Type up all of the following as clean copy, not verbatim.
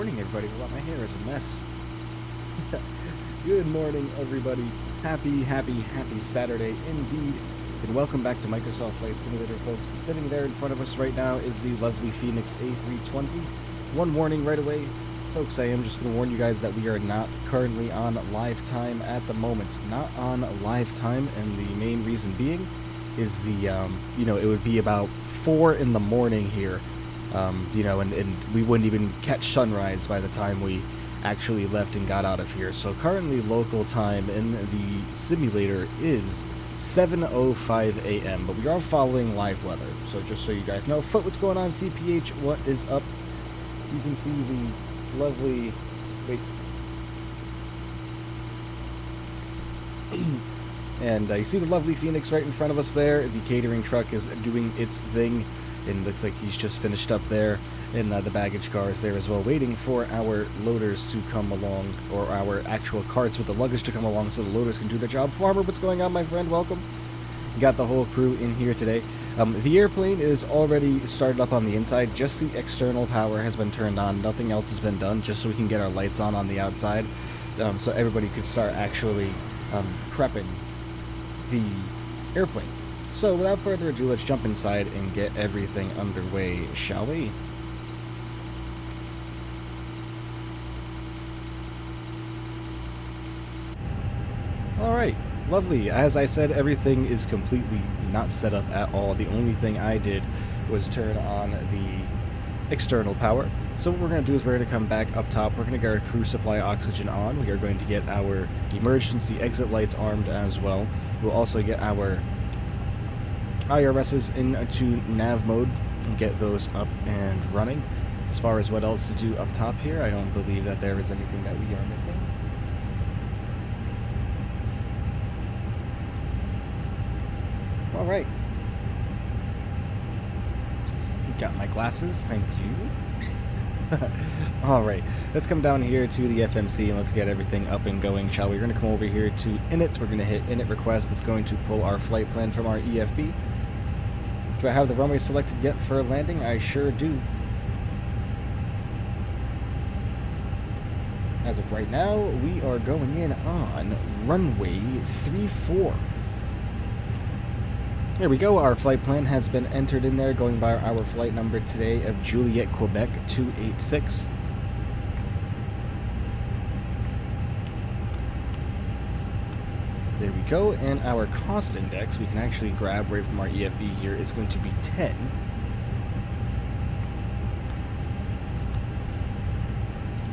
morning, everybody. Well, my hair is a mess. Good morning, everybody. Happy Saturday indeed. And welcome back to Microsoft Flight Simulator, folks. Sitting there in front of us right now is the lovely Fenix A320. One warning right away. Folks, I am just going to warn you guys that we are not currently on live time at the moment. Not on live time, and the main reason being is the, it would be about 4 in the morning here. And we wouldn't even catch sunrise by the time we actually left and got out of here. So currently local time in the simulator is 7:05 a.m., but we are following live weather. So just so you guys know, Foot, what's going on? CPH, what is up? You can see the lovely... Wait. And you see the lovely Phoenix right in front of us there. The catering truck is doing its thing. And it looks like he's just finished up there, and the baggage car is there as well, waiting for our loaders to come along, or our actual carts with the luggage to come along so the loaders can do their job. Farmer, what's going on, my friend? Welcome. Got the whole crew in here today. The airplane is already started up on the inside. Just the external power has been turned on. Nothing else has been done, just so we can get our lights on the outside, so everybody could start actually prepping the airplane. So, without further ado, let's jump inside and get everything underway, shall we? Alright, lovely. As I said, everything is completely not set up at all. The only thing I did was turn on the external power. So what we're going to do is we're going to come back up top. We're going to get our crew supply oxygen on. We are going to get our emergency exit lights armed as well. We'll also get our IRSs into nav mode and get those up and running. As far as what else to do up top here, I don't believe that there is anything that we are missing. Alright. Got my glasses, thank you. Alright, let's come down here to the FMC and let's get everything up and going, shall we? We're going to come over here to init. We're going to hit init request. That's going to pull our flight plan from our EFB. Do I have the runway selected yet for landing? I sure do. As of right now, we are going in on runway 34. There we go. Our flight plan has been entered in there, going by our flight number today of Juliet, Quebec 286. There we go, and our cost index, we can actually grab right from our EFB here, is going to be 10.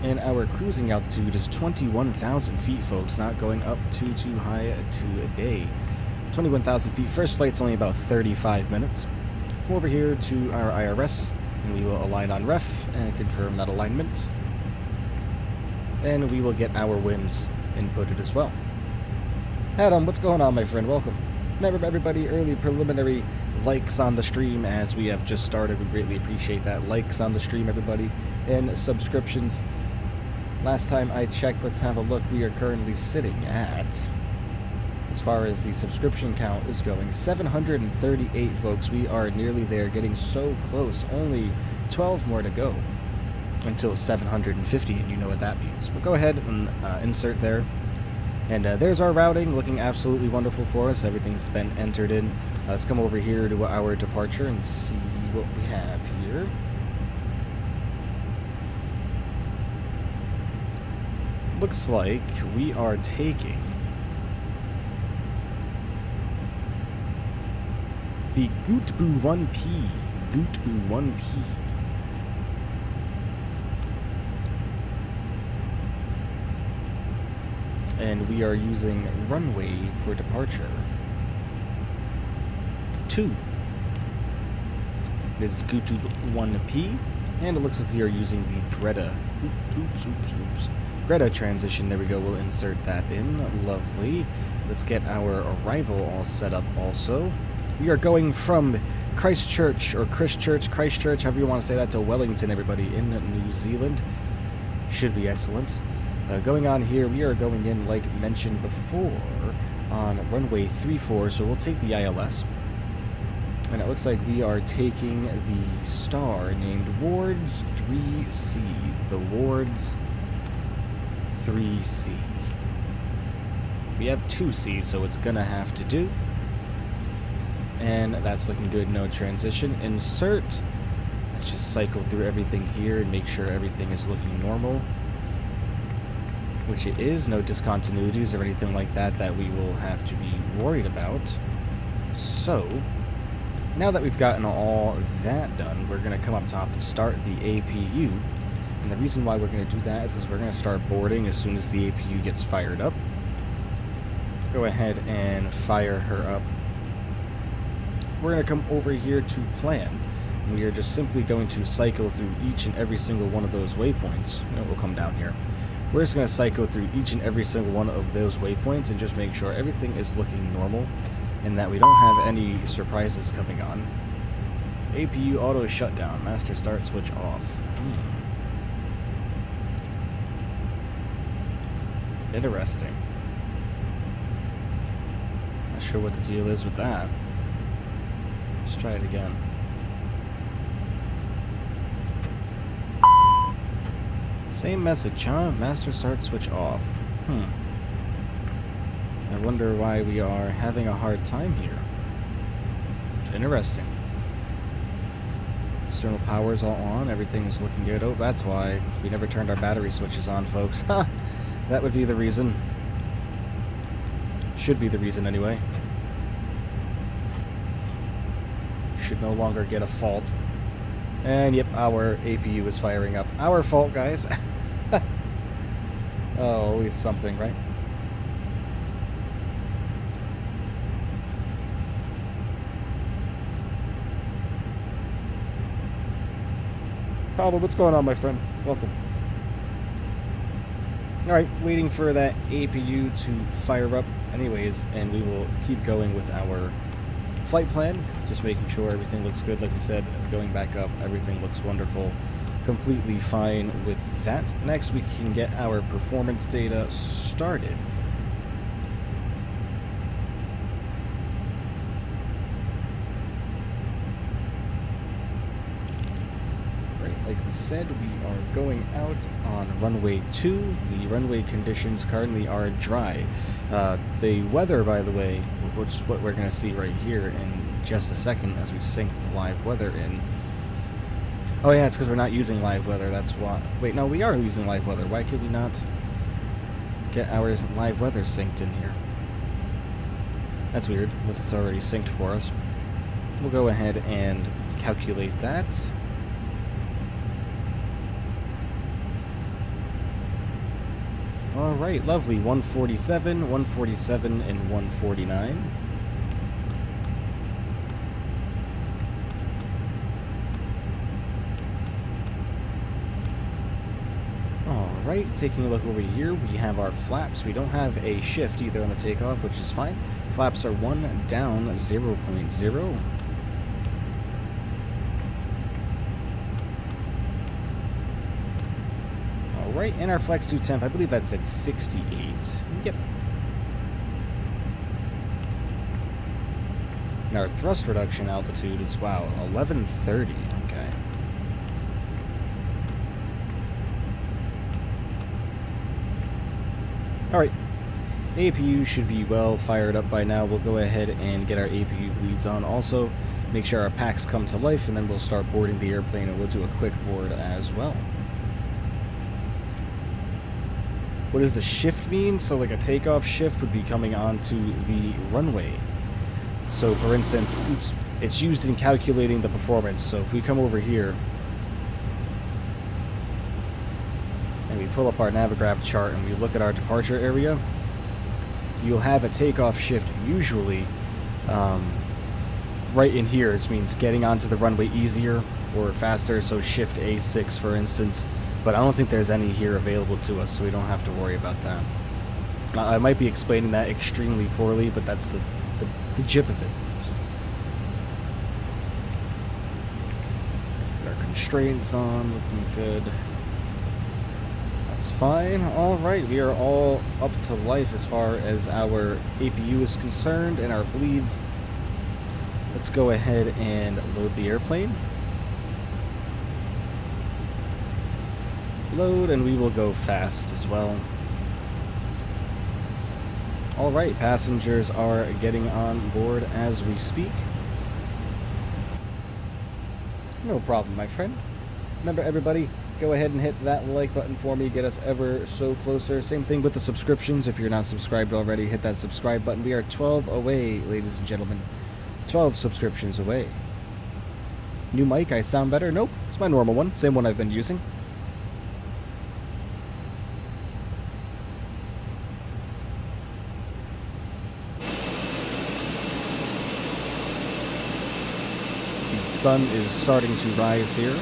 And our cruising altitude is 21,000 feet, folks, not going up too high today. 21,000 feet. First flight's only about 35 minutes. Come over here to our IRS, and we will align on ref and confirm that alignment. And we will get our winds inputted as well. Adam, what's going on, my friend? Welcome. Remember, everybody, early preliminary likes on the stream as we have just started. We greatly appreciate that. Likes on the stream, everybody, and subscriptions. Last time I checked, let's have a look. We are currently sitting at, as far as the subscription count is going, 738, folks. We are nearly there, getting so close. Only 12 more to go until 750, and you know what that means. But go ahead and insert there. And there's our routing, looking absolutely wonderful for us. Everything's been entered in. Let's come over here to our departure and see what we have here. Looks like we are taking the Gootboo 1P. Gootboo 1P. And we are using runway for departure 2. This is Gootboo 1P, and it looks like we are using the Greta. Oops. Greta transition. There we go. We'll insert that in. Lovely. Let's get our arrival all set up also. We are going from Christchurch, however you want to say that, to Wellington, everybody, in New Zealand. Should be excellent. Going on here, we are going in, like mentioned before, on runway 34, so we'll take the ILS. And it looks like we are taking the star named Wards 3C. The Wards 3C. We have 2C, so it's gonna have to do. And that's looking good, no transition. Insert. Let's just cycle through everything here and make sure everything is looking normal. Which it is, no discontinuities or anything like that that we will have to be worried about. So, now that we've gotten all that done, we're going to come up top and start the APU. And the reason why we're going to do that is because we're going to start boarding as soon as the APU gets fired up. Go ahead and fire her up. We're going to come over here to plan. And we are just simply going to cycle through each and every single one of those waypoints. We'll come down here. We're just going to cycle through each and every single one of those waypoints and just make sure everything is looking normal and that we don't have any surprises coming on. APU auto shutdown. Master start switch off. Interesting. Not sure what the deal is with that. Let's try it again. Same message, huh? Master start switch off. I wonder why we are having a hard time here. It's interesting. External power's all on, everything is looking good. Oh, that's why we never turned our battery switches on, folks. Ha! That would be the reason. Should be the reason anyway. Should no longer get a fault. And yep, our APU is firing up. Our fault, guys. Oh, always something, right? Pablo, what's going on, my friend? Welcome. Alright, waiting for that APU to fire up anyways, and we will keep going with our flight plan. Just making sure everything looks good. Like we said, going back up, everything looks wonderful. Completely fine with that. Next, we can get our performance data started. Like we said, we are going out on runway 2. The runway conditions currently are dry. The weather, by the way, which is what we're going to see right here in just a second as we sync the live weather in. Oh yeah, it's because we're not using live weather, that's why. Wait, no, we are using live weather. Why could we not get our live weather synced in here? That's weird, unless it's already synced for us. We'll go ahead and calculate that. Alright, lovely. 147, 147, and 149. Alright, taking a look over here, we have our flaps. We don't have a shift either on the takeoff, which is fine. Flaps are 1 down, 0.0. Right, and our flex to temp, I believe that's at 68. Yep. And our thrust reduction altitude is, wow, 1130. Okay. Alright. APU should be well fired up by now. We'll go ahead and get our APU bleeds on. Also, make sure our packs come to life, and then we'll start boarding the airplane, and we'll do a quick board as well. What does the shift mean? So like a takeoff shift would be coming onto the runway. So for instance, oops, it's used in calculating the performance. So if we come over here and we pull up our Navigraph chart and we look at our departure area, you'll have a takeoff shift usually right in here. It means getting onto the runway easier or faster. So shift A6 for instance. But I don't think there's any here available to us, so we don't have to worry about that. I might be explaining that extremely poorly, but that's the gist of it. Got our constraints on, looking good. That's fine. Alright, we are all up to life as far as our APU is concerned, and our bleeds. Let's go ahead and load the airplane. Load, and we will go fast as well. Alright, passengers are getting on board as we speak. No problem, my friend. Remember, everybody, go ahead and hit that like button for me. Get us ever so closer. Same thing with the subscriptions. If you're not subscribed already, hit that subscribe button. We are 12 away, ladies and gentlemen. 12 subscriptions away. New mic, I sound better? Nope, it's my normal one. Same one I've been using. Sun is starting to rise here.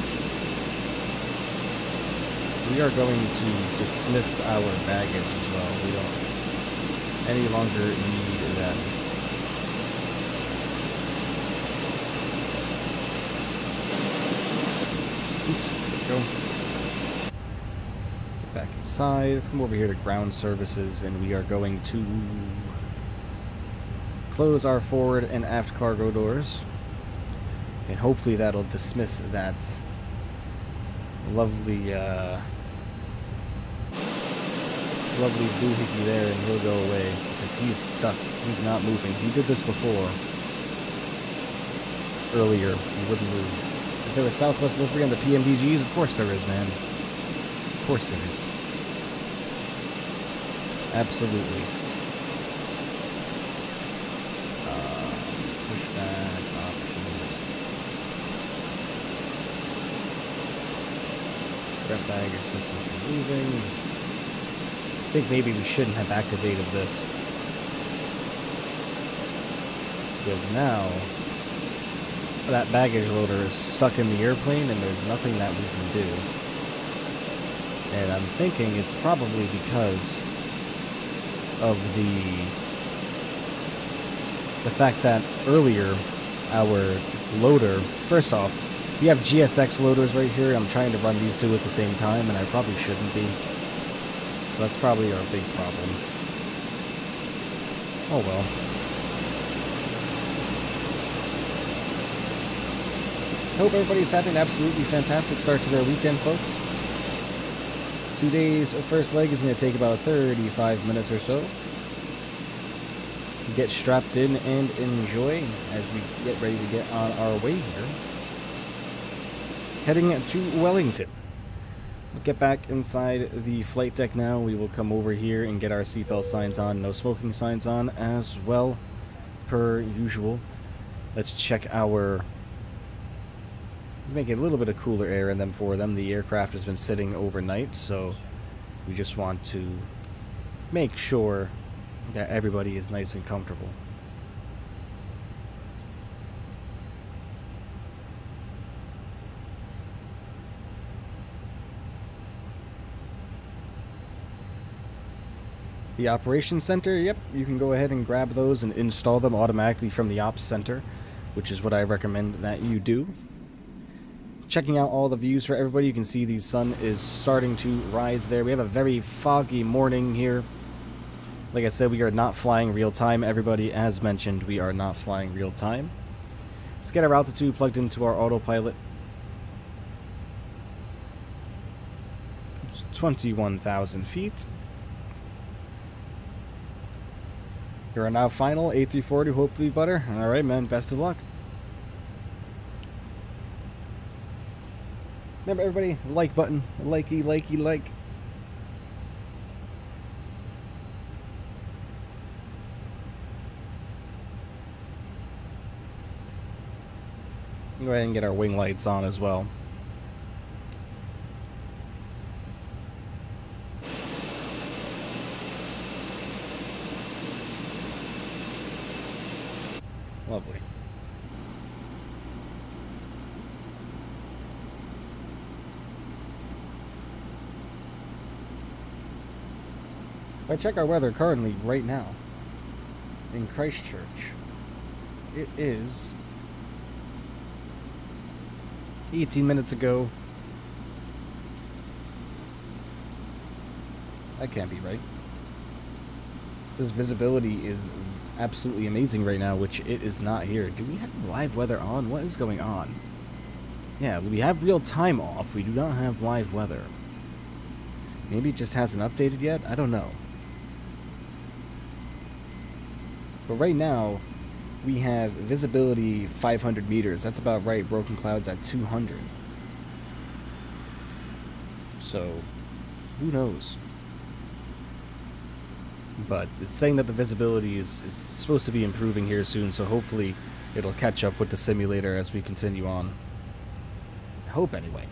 We are going to dismiss our baggage as well. We don't any longer need that. Oops, there we go. Get back inside. Let's come over here to ground services, and we are going to close our forward and aft cargo doors. And hopefully that'll dismiss that lovely, lovely doohickey there, and he'll go away because he's stuck. He's not moving. He did this before. Earlier, he wouldn't move. Is there a Southwest livery on the PMDGs? Of course there is, man. Of course there is. Absolutely. Pushback options. Prep baggage systems moving. I think maybe we shouldn't have activated this. Because now that baggage loader is stuck in the airplane and there's nothing that we can do. And I'm thinking it's probably because of the fact that earlier our loader, first off, we have GSX loaders right here. I'm trying to run these two at the same time, and I probably shouldn't be. So that's probably our big problem. Oh well. Hope everybody's having an absolutely fantastic start to their weekend, folks. 2 days of first leg is going to take about 35 minutes or so. Get strapped in and enjoy as we get ready to get on our way here. Heading to Wellington. We'll get back inside the flight deck now. We will come over here and get our seatbelt signs on. No smoking signs on as well, per usual. Let's check our... make it a little bit of cooler air in them for them. The aircraft has been sitting overnight, so we just want to make sure that everybody is nice and comfortable. The operations center, yep, you can go ahead and grab those and install them automatically from the ops center, which is what I recommend that you do. Checking out all the views for everybody, you can see the sun is starting to rise there. We have a very foggy morning here. Like I said, we are not flying real time. Everybody, as mentioned, we are not flying real time. Let's get our altitude plugged into our autopilot. It's 21,000 feet. You are now final, A340, hopefully butter. Alright, man, best of luck. Remember, everybody, like button. Likey, likey, like. Go ahead and get our wing lights on as well. Lovely. If I check our weather currently right now in Christchurch, it is 18 minutes ago. That can't be right. This visibility is absolutely amazing right now, which it is not here. Do we have live weather on? What is going on? Yeah, we have real time off. We do not have live weather. Maybe it just hasn't updated yet? I don't know. But right now, we have visibility 500 meters. That's about right. Broken clouds at 200. So, who knows? But it's saying that the visibility is supposed to be improving here soon, so hopefully it'll catch up with the simulator as we continue on. I hope, anyway.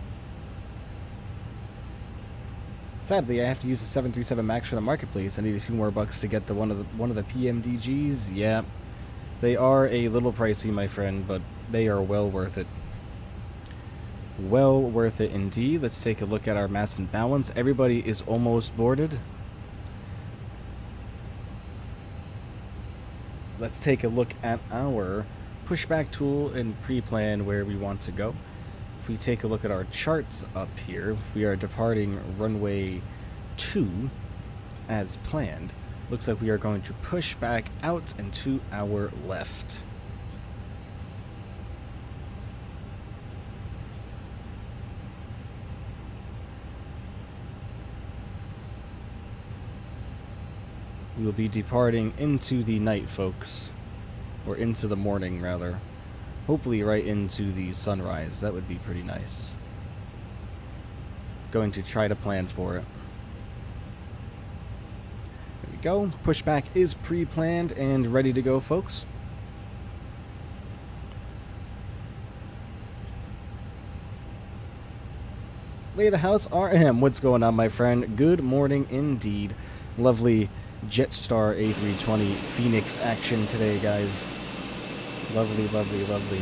Sadly, I have to use the 737 MAX for the marketplace. I need a few more bucks to get the one of the PMDGs. Yeah, they are a little pricey, my friend, but they are well worth it. Well worth it indeed. Let's take a look at our mass and balance. Everybody is almost boarded. Let's take a look at our pushback tool and pre-plan where we want to go. If we take a look at our charts up here, we are departing runway 2 as planned. Looks like we are going to push back out and to our left. We will be departing into the night, folks. Or into the morning, rather. Hopefully right into the sunrise. That would be pretty nice. Going to try to plan for it. There we go. Pushback is pre-planned and ready to go, folks. Lay of the house, RM. What's going on, my friend? Good morning indeed. Lovely Jetstar A320 Fenix action today, guys. Lovely, lovely, lovely.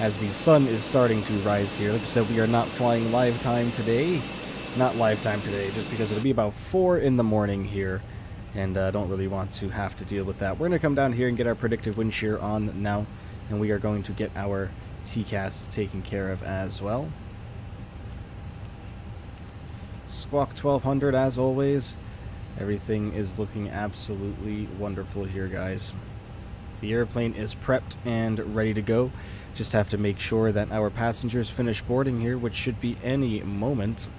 As the sun is starting to rise here, like I said, we are not flying live time today. Not live time today, just because it'll be about 4 in the morning here, and I don't really want to have to deal with that. We're going to come down here and get our predictive wind shear on now, and we are going to get our TCAS taken care of as well. Squawk 1200 as always. Everything is looking absolutely wonderful here, guys. The airplane is prepped and ready to go. Just have to make sure that our passengers finish boarding here, which should be any moment.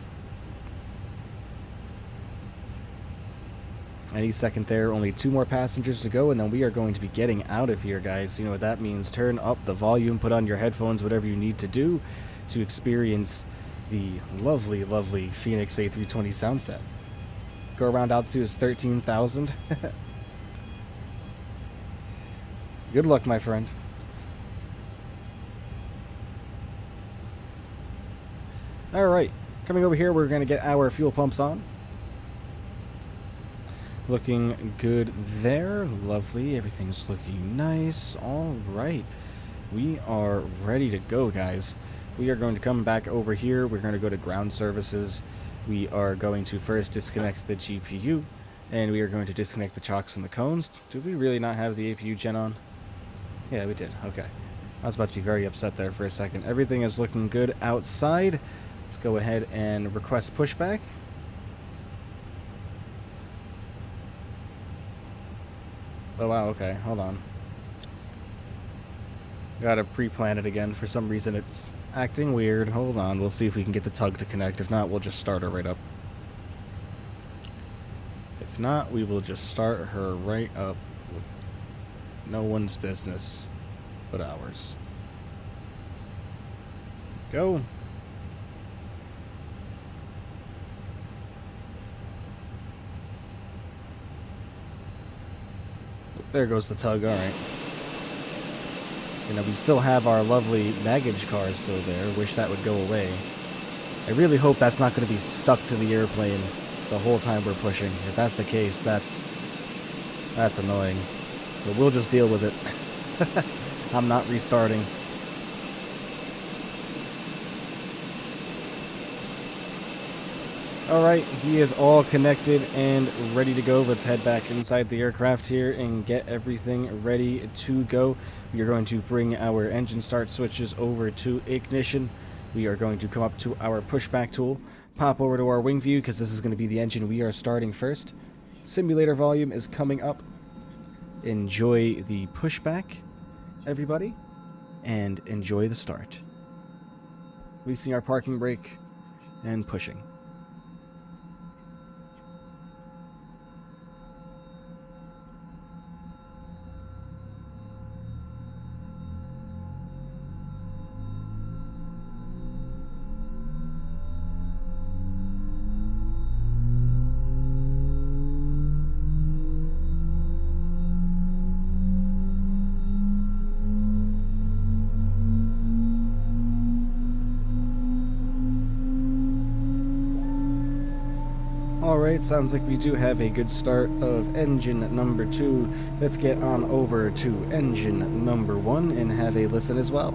Any second there. Only 2 more passengers to go, and then we are going to be getting out of here, guys. You know what that means. Turn up the volume, put on your headphones, whatever you need to do to experience the lovely, lovely Fenix A320 sound set. Go around altitude is 13,000. Good luck, my friend. Alright, coming over here, we're going to get our fuel pumps on. Looking good there. Lovely. Everything's looking nice. Alright. We are ready to go, guys. We are going to come back over here. We're going to go to ground services. We are going to first disconnect the GPU, and we are going to disconnect the chocks and the cones. Do we really not have the APU gen on? Yeah, we did. Okay. I was about to be very upset there for a second. Everything is looking good outside. Let's go ahead and request pushback. Oh, wow. Okay. Hold on. Gotta pre-plan it again. For some reason, it's acting weird. Hold on. We'll see if we can get the tug to connect. If not, we'll just start her right up. If not, we will just start her right up with no one's business but ours. Go. There goes the tug. All right. You know, we still have our lovely baggage car still there. Wish that would go away. I really hope that's not going to be stuck to the airplane the whole time we're pushing. If that's the case, that's annoying. But we'll just deal with it. I'm not restarting. Alright, he is all connected and ready to go. Let's head back inside the aircraft here and get everything ready to go. We are going to bring our engine start switches over to ignition. We are going to come up to our pushback tool, pop over to our wing view because this is going to be the engine we are starting first. Simulator volume is coming up. Enjoy the pushback, everybody, and enjoy the start. Releasing our parking brake and pushing. Alright, sounds like we do have a good start of engine number 2. Let's get on over to engine number 1 and have a listen as well.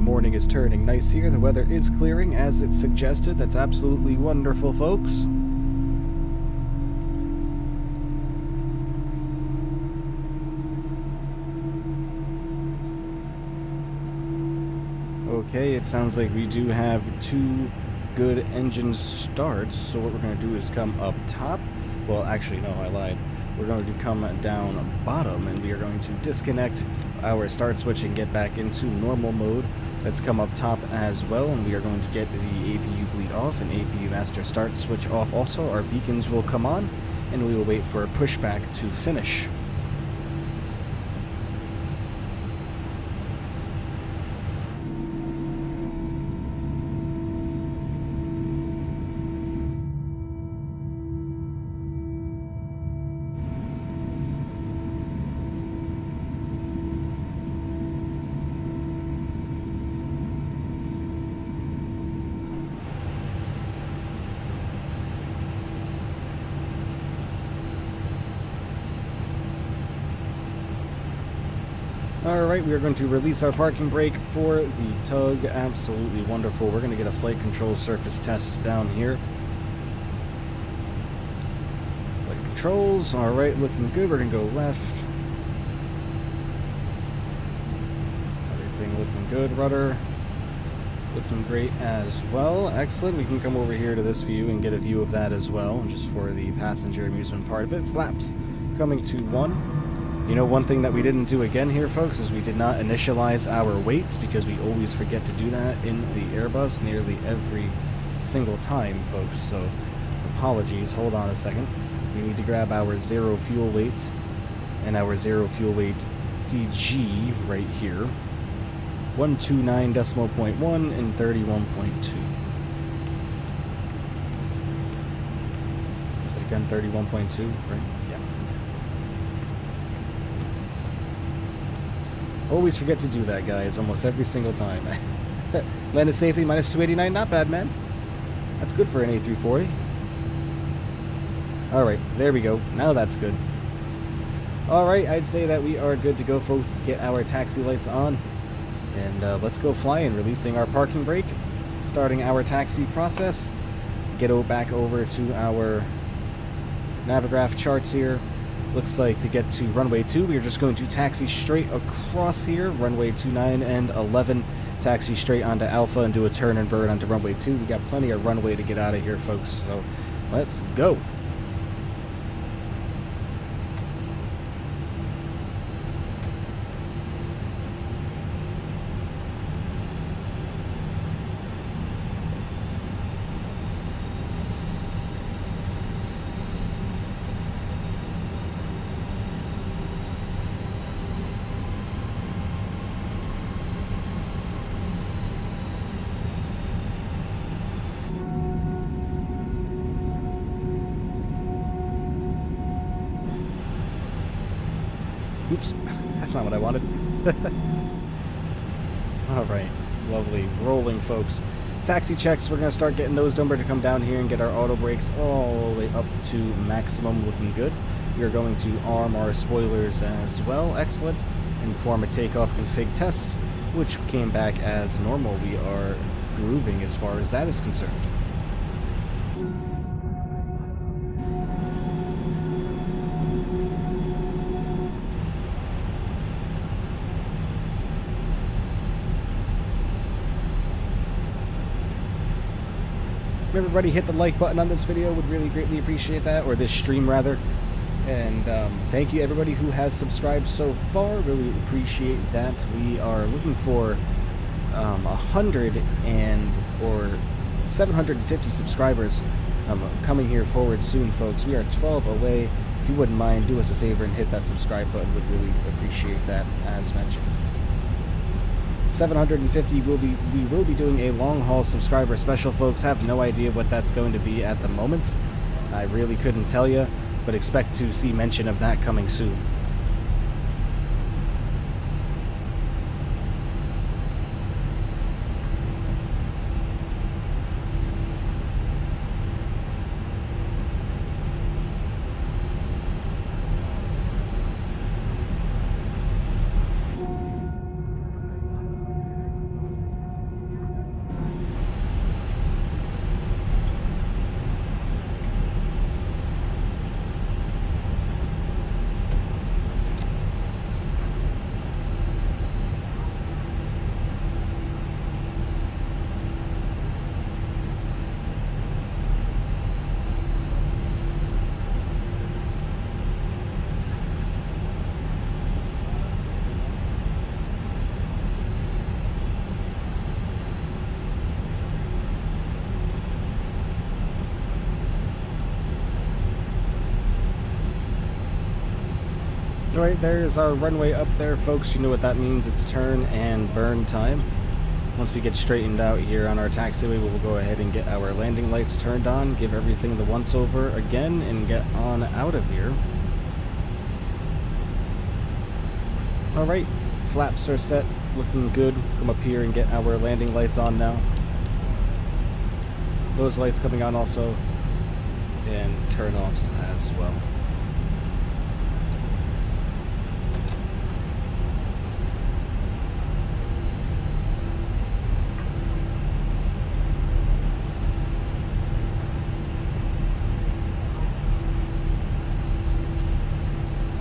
Morning is turning nice here. The weather is clearing as it suggested. That's absolutely wonderful, folks. Okay, it sounds like we do have 2 good engine starts. So what we're going to do is come up top. Well, actually, no, I lied. We're going to come down bottom, and we are going to disconnect our start switch and get back into normal mode. Let's come up top as well, and we are going to get the APU bleed off and APU master start switch off also. Our beacons will come on, and we will wait for a pushback to finish. Alright, we are going to release our parking brake for the tug. Absolutely wonderful. We're going to get a flight control surface test down here. Flight controls, alright, looking good. We're going to go left. Everything looking good. Rudder looking great as well. Excellent. We can come over here to this view and get a view of that as well, just for the passenger amusement part of it. Flaps coming to 1. You know, one thing that we didn't do again here, folks, is we did not initialize our weights, because we always forget to do that in the Airbus nearly every single time, folks. So, apologies. Hold on a second. We need to grab our zero fuel weight and our zero fuel weight CG right here. 129.1 and 31.2. Is it again 31.2, right? Always forget to do that, guys, almost every single time. Landed safely, minus 289, not bad, man. That's good for an A340. Alright, there we go. Now that's good. Alright, I'd say that we are good to go, folks. Get our taxi lights on. And let's go flying, releasing our parking brake. Starting our taxi process. Get back over to our Navigraph charts here. Looks like to get to runway 2, we are just going to taxi straight across here, runway 29 and 11, taxi straight onto Alpha and do a turn and burn onto runway 2. We got plenty of runway to get out of here, folks, so let's go. Oops, that's not what I wanted. Alright, lovely. Rolling, folks. Taxi checks, we're going to start getting those number to come down here and get our auto brakes all the way up to maximum, looking good. We are going to arm our spoilers as well. Excellent. and perform a takeoff config test, which came back as normal. We are grooving as far as that is concerned. Everybody hit the like button on this video, would really greatly appreciate that, or this stream rather. And thank you everybody who has subscribed so far, really appreciate that. We are looking for 100 or 750 subscribers coming here forward soon, folks. We are 12 away. If you wouldn't mind, do us a favor and hit that subscribe button, would really appreciate that, as mentioned. 750 we will be doing a long haul subscriber special, folks. Have no idea what that's going to be at the moment. I really couldn't tell you, but expect to see mention of that coming soon. Alright, there's our runway up there, folks. You know what that means. It's turn and burn time. Once we get straightened out here on our taxiway, we'll go ahead and get our landing lights turned on, give everything the once over again, and get on out of here. Alright, flaps are set, looking good. Come up here and get our landing lights on now. Those lights coming on also, and turn-offs as well.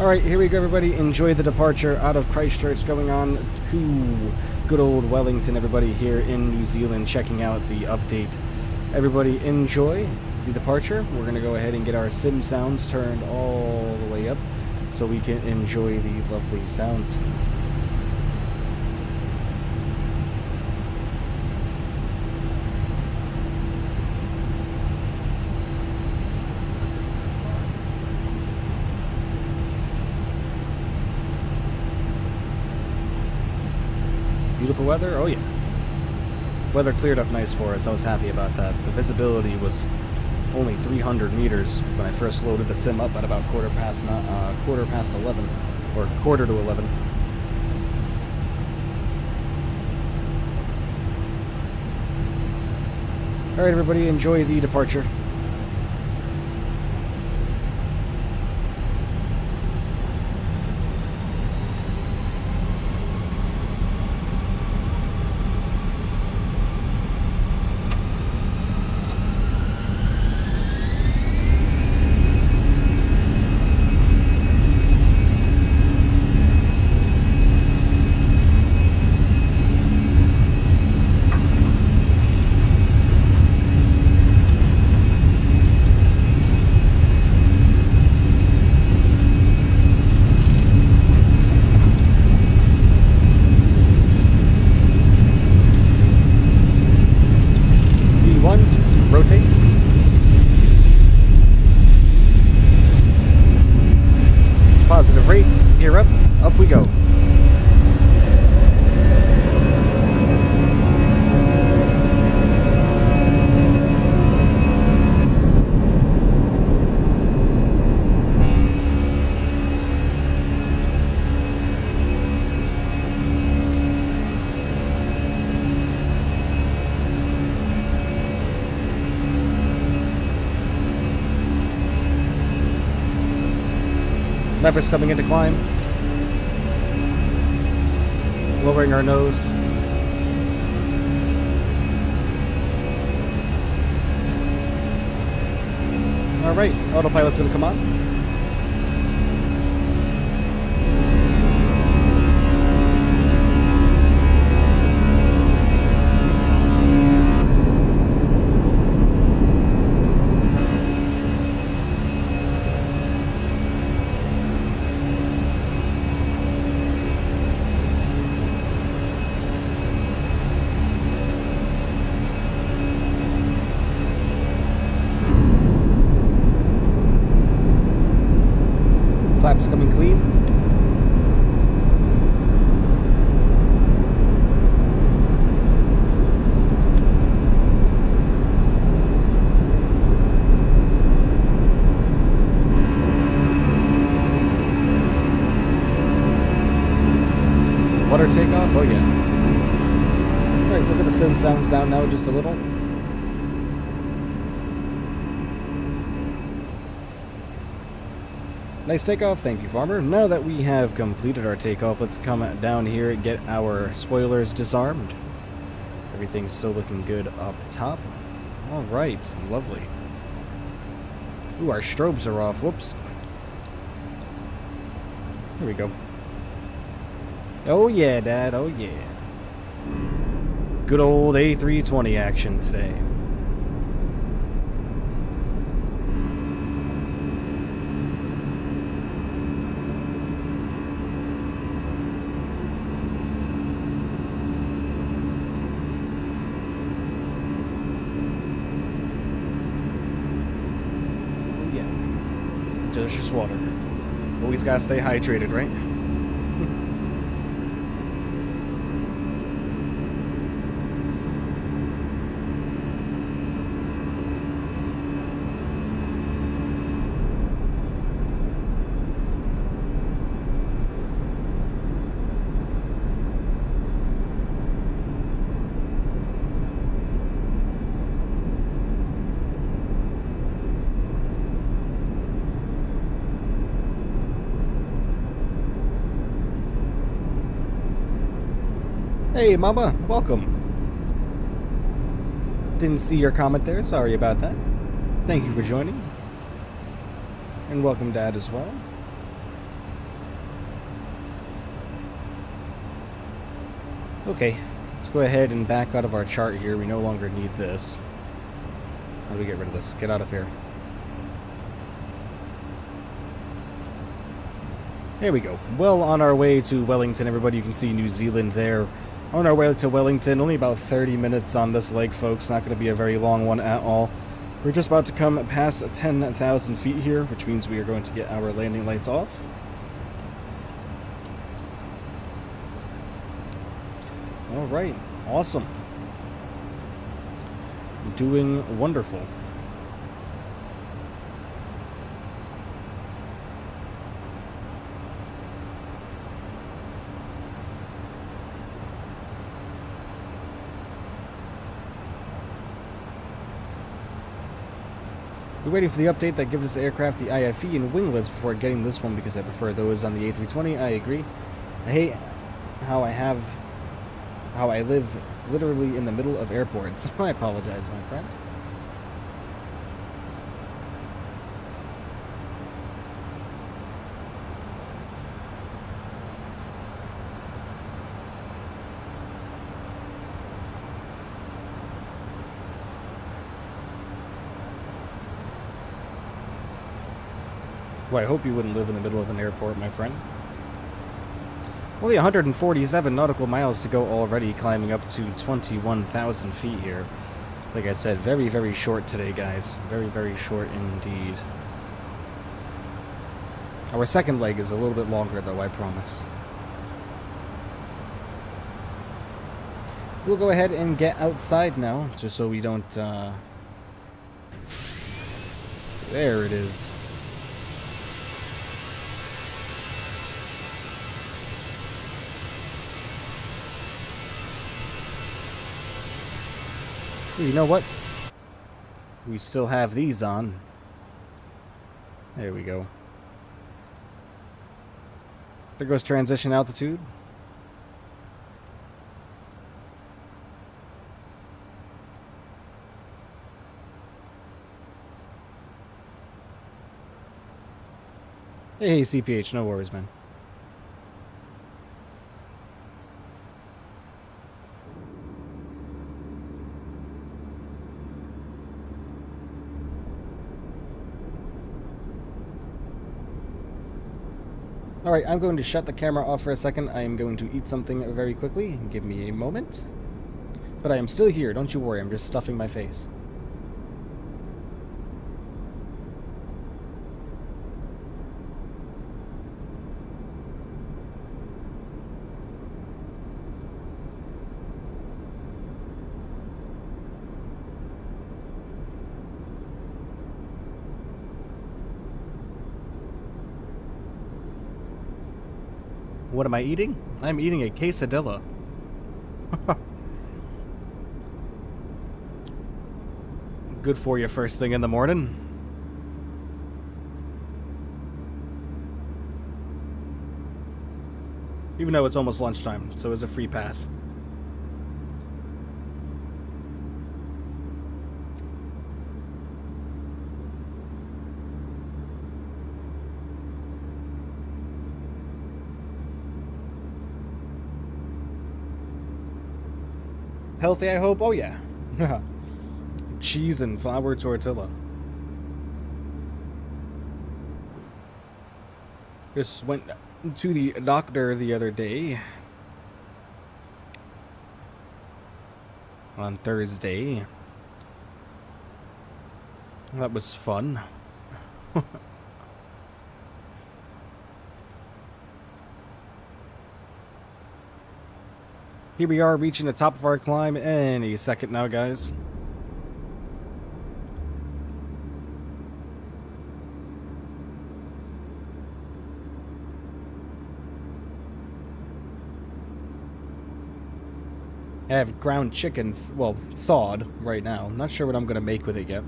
Alright, here we go, everybody. Enjoy the departure out of Christchurch, going on to good old Wellington, everybody, here in New Zealand, checking out the update. Everybody enjoy the departure. We're going to go ahead and get our sim sounds turned all the way up so we can enjoy the lovely sounds. Beautiful weather? Oh yeah. Weather cleared up nice for us. I was happy about that. The visibility was only 300 meters when I first loaded the sim up at about quarter past 11, or quarter to 11. Alright, everybody, enjoy the departure. Levers coming into climb. lowering our nose. Alright, autopilot's going to come on. Flaps coming clean. Water takeoff? Oh yeah. Alright, look at the sim sounds down now just a little. Nice takeoff, thank you, Farmer. Now that we have completed our takeoff, let's come down here and get our spoilers disarmed. Everything's still looking good up top. Alright, lovely. Ooh, our strobes are off. Whoops. There we go. Oh yeah, Dad, oh yeah. Good old A320 action today. Delicious water. Always gotta stay hydrated, right? Hey, Mama, welcome. Didn't see your comment there, sorry about that. Thank you for joining. And welcome, Dad, as well. Okay, let's go ahead and back out of our chart here. We no longer need this. How do we get rid of this? Get out of here. There we go. Well, on our way to Wellington, everybody, you can see New Zealand there. On our way to Wellington, only about 30 minutes on this leg, folks. Not going to be a very long one at all. We're just about to come past 10,000 feet here, which means we are going to get our landing lights off. Alright, awesome. Doing wonderful. We're waiting for the update that gives this aircraft the IFE and winglets before getting this one because I prefer those on the A320. I agree. I hate how I live literally in the middle of airports. I apologize, my friend. Well, I hope you wouldn't live in the middle of an airport, my friend. Only 147 nautical miles to go already, climbing up to 21,000 feet here. Like I said, very, very short today, guys. Very, very short indeed. Our second leg is a little bit longer, though, I promise. We'll go ahead and get outside now, just so we don't, There it is. You know what? We still have these on. There we go. There goes transition altitude. Hey, CPH, no worries, man. Alright, I'm going to shut the camera off for a second. I am going to eat something very quickly. Give me a moment. But I am still here, don't you worry, I'm just stuffing my face. What am I eating? I'm eating a quesadilla. Good for you first thing in the morning. Even though it's almost lunchtime, so it's a free pass. Healthy, I hope? Oh, yeah. Cheese and flour tortilla. Just went to the doctor the other day. On Thursday. That was fun. Here we are reaching the top of our climb any second now, guys. I have ground chicken, well, thawed right now. Not sure what I'm going to make with it yet.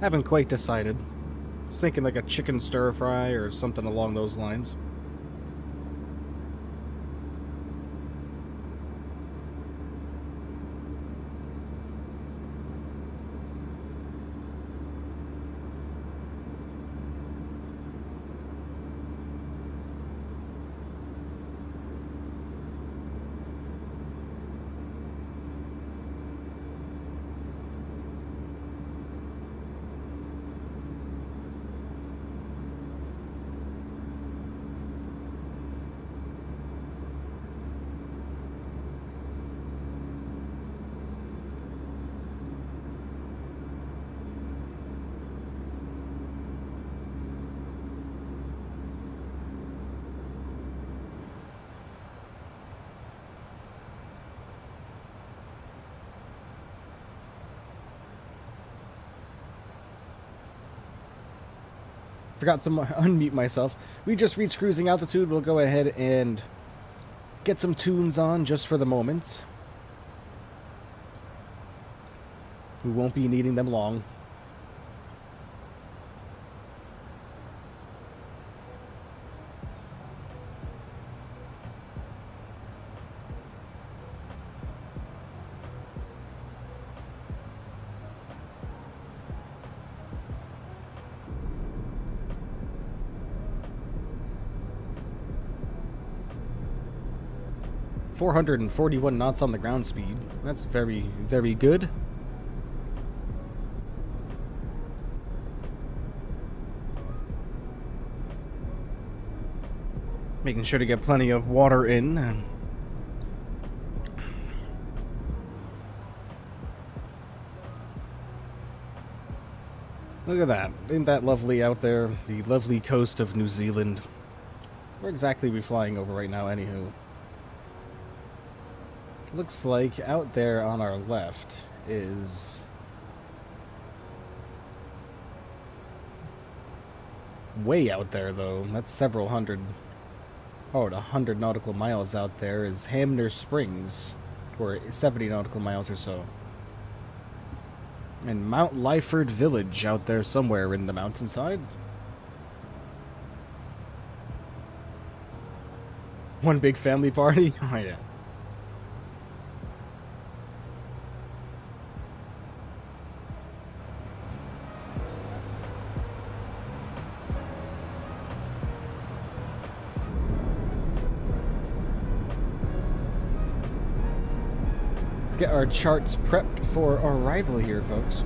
Haven't quite decided. I was thinking like a chicken stir fry or something along those lines. Forgot to unmute myself. We just reached cruising altitude. We'll go ahead and get some tunes on just for the moment. We won't be needing them long. .441 knots on the ground speed. That's very, very good. Making sure to get plenty of water in. Look at that. Isn't that lovely out there? The lovely coast of New Zealand. Where exactly are we flying over right now, anywho? Looks like out there on our left is way out there, though. That's several hundred, 100 nautical miles out there is Hamner Springs, or 70 nautical miles or so. And Mount Lyford Village out there somewhere in the mountainside. One big family party? Oh, yeah. get our charts prepped for our arrival here, folks.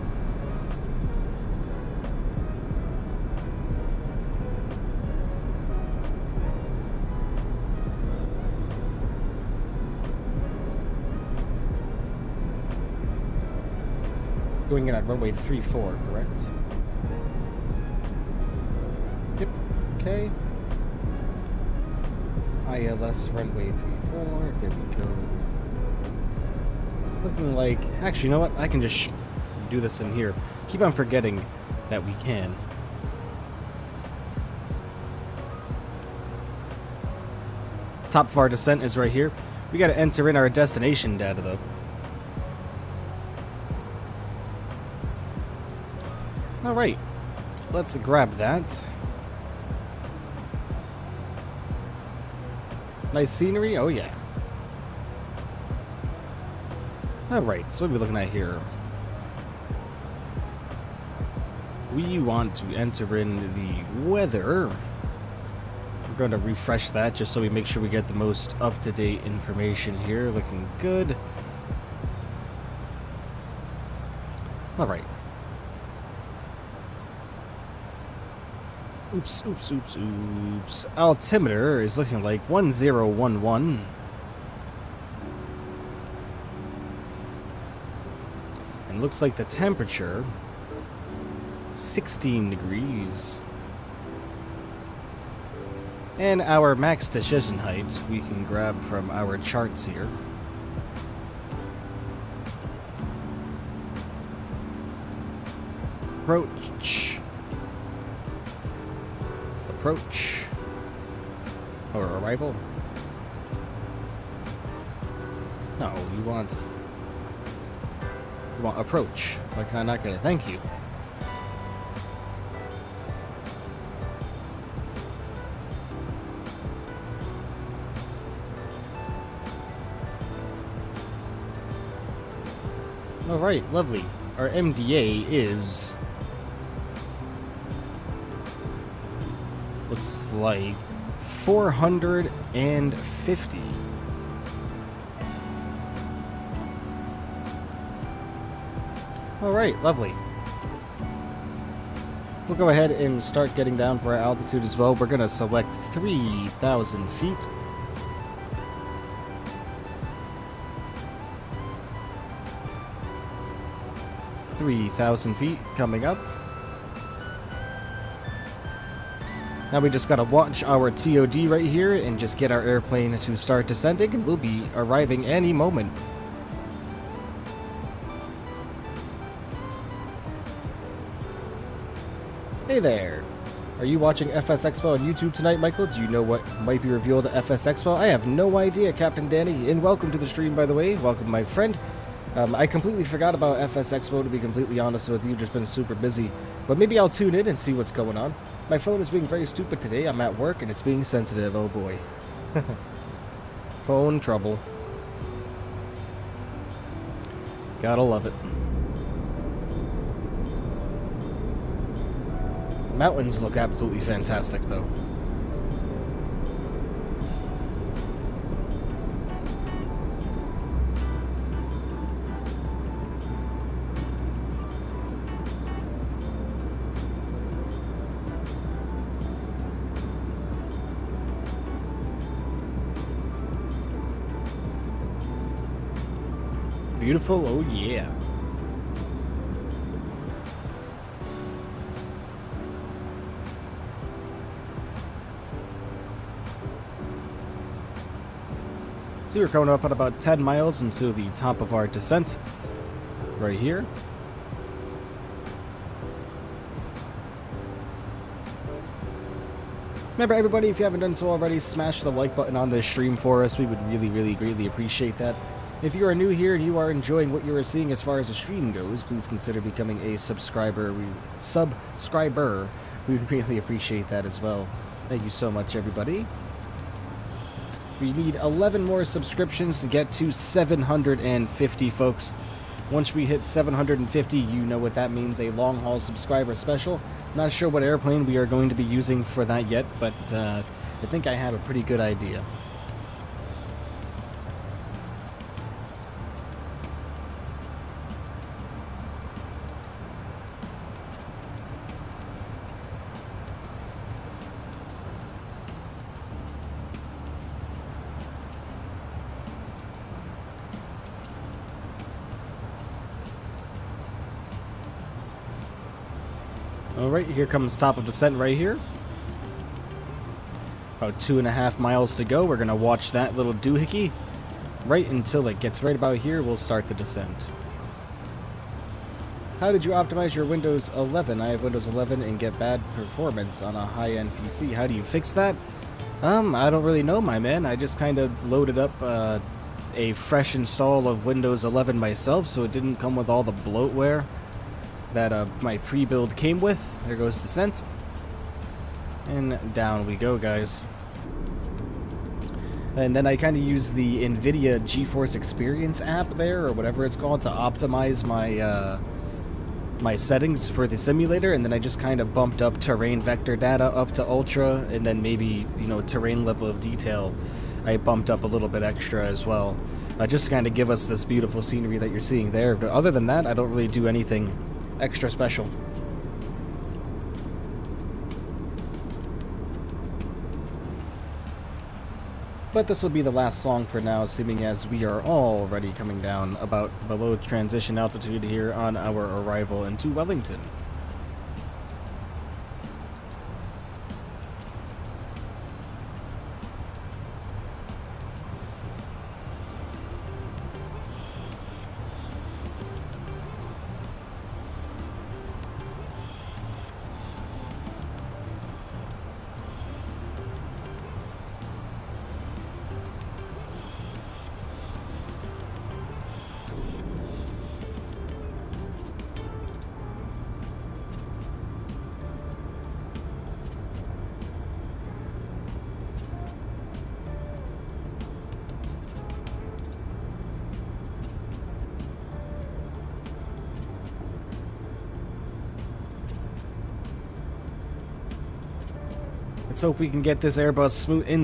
Going in at runway 34, correct? Yep, okay. ILS runway 34, there we go. Looking like, actually, you know what? I can just do this in here. Keep on forgetting that we can. Top of our descent is right here. We gotta enter in our destination data, though. Alright, let's grab that. Nice scenery, oh yeah. Alright, so what are we looking at here? We want to enter in the weather. We're going to refresh that just so we make sure we get the most up-to-date information here. Looking good. Alright. Oops, oops, oops, oops. Altimeter is looking like 1011. And looks like the temperature, 16 degrees. And our max decision height, we can grab from our charts here. Approach. Approach. Or arrival. No, you want approach. Why can I not get it? Thank you. Alright, lovely. Our MDA is... looks like 450. Alright, lovely. We'll go ahead and start getting down for our altitude as well. We're going to select 3,000 feet. .3,000 feet coming up. Now we just gotta watch our TOD right here and just get our airplane to start descending, and we'll be arriving any moment. Hey there! Are you watching FS Expo on YouTube tonight, Michael? Do you know what might be revealed at FS Expo? I have no idea, Captain Danny, and welcome to the stream, by the way. Welcome, my friend. I completely forgot about FS Expo, to be completely honest with you. Just been super busy. But maybe I'll tune in and see what's going on. My phone is being very stupid today. I'm at work and it's being sensitive. Oh boy. Phone trouble. Gotta love it. Mountains look absolutely fantastic, though. Beautiful, oh yeah. So we're coming up at about 10 miles into the top of our descent, right here. Remember, everybody, if you haven't done so already, smash the like button on this stream for us. We would really, really greatly appreciate that. If you are new here and you are enjoying what you are seeing as far as the stream goes, please consider becoming a subscriber. We would really appreciate that as well. Thank you so much, everybody. We need 11 more subscriptions to get to 750, folks. Once we hit 750, you know what that means, a long-haul subscriber special. Not sure what airplane we are going to be using for that yet, but I think I have a pretty good idea. Alright, here comes top of descent right here. About 2.5 miles to go. We're going to watch that little doohickey right until it gets right about here. We'll start the descent. How did you optimize your Windows 11? I have Windows 11 and get bad performance on a high-end PC. How do you fix that? I don't really know, my man. I just kind of loaded up a fresh install of Windows 11 myself, so it didn't come with all the bloatware that my pre-build came with. There goes descent. And down we go, guys. And then I kind of use the NVIDIA GeForce Experience app there, or whatever it's called, to optimize my my settings for the simulator, and then I just kind of bumped up terrain vector data up to ultra, and then maybe, you know, terrain level of detail I bumped up a little bit extra as well. Just to kind of give us this beautiful scenery that you're seeing there. But other than that, I don't really do anything extra special. But this will be the last song for now, assuming as we are already coming down about below transition altitude here on our arrival into Wellington. Let's hope we can get this Airbus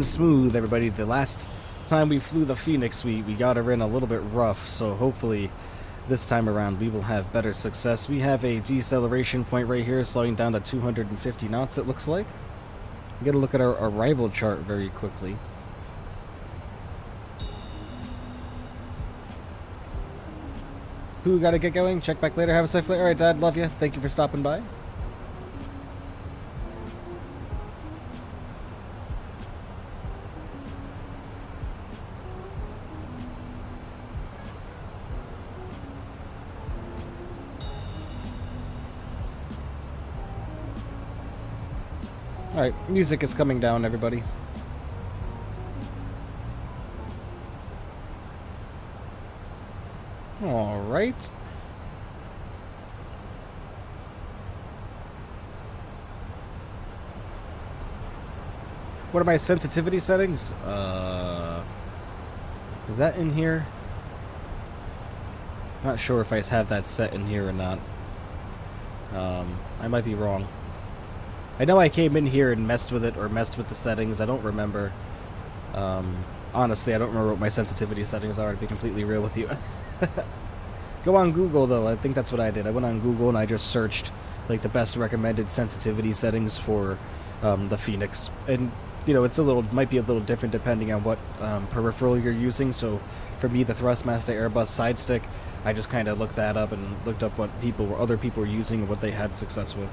smooth, everybody. The last time we flew the Fenix, we got her in a little bit rough, so hopefully this time around we will have better success. We have a deceleration point right here, slowing down to 250 knots, it looks like. We gotta look at our arrival chart very quickly. Who gotta get going? Check back later. Have a safe flight. Alright, Dad, love you. Thank you for stopping by. Alright, music is coming down, everybody. Alright. What are my sensitivity settings? Is that in here? Not sure if I have that set in here or not. I might be wrong. I know I came in here and messed with it, or messed with the settings. I don't remember. Honestly, I don't remember what my sensitivity settings are, to be completely real with you. Go on Google, though. I think that's what I did. I went on Google and I just searched like the best recommended sensitivity settings for the Fenix. And, you know, might be a little different depending on what peripheral you're using. So for me, the Thrustmaster Airbus side stick, I just kind of looked that up and looked up what other people were using and what they had success with.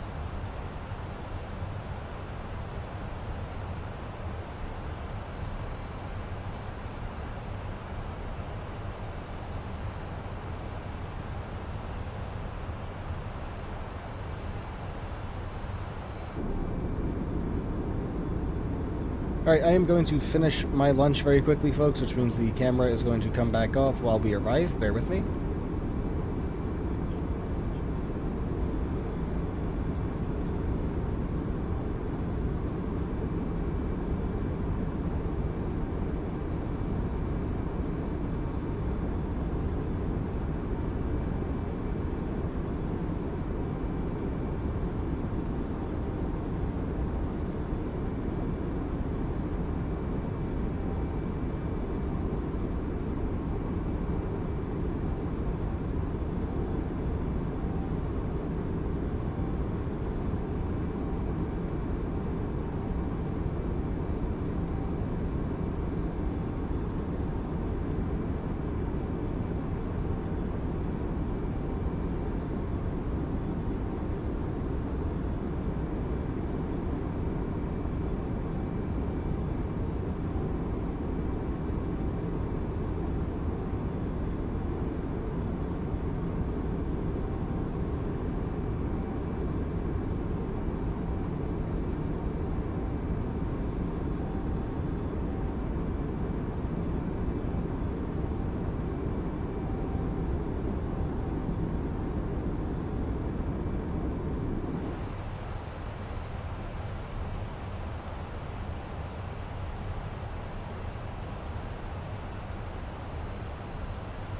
Alright, I am going to finish my lunch very quickly, folks, which means the camera is going to come back off while we arrive. Bear with me.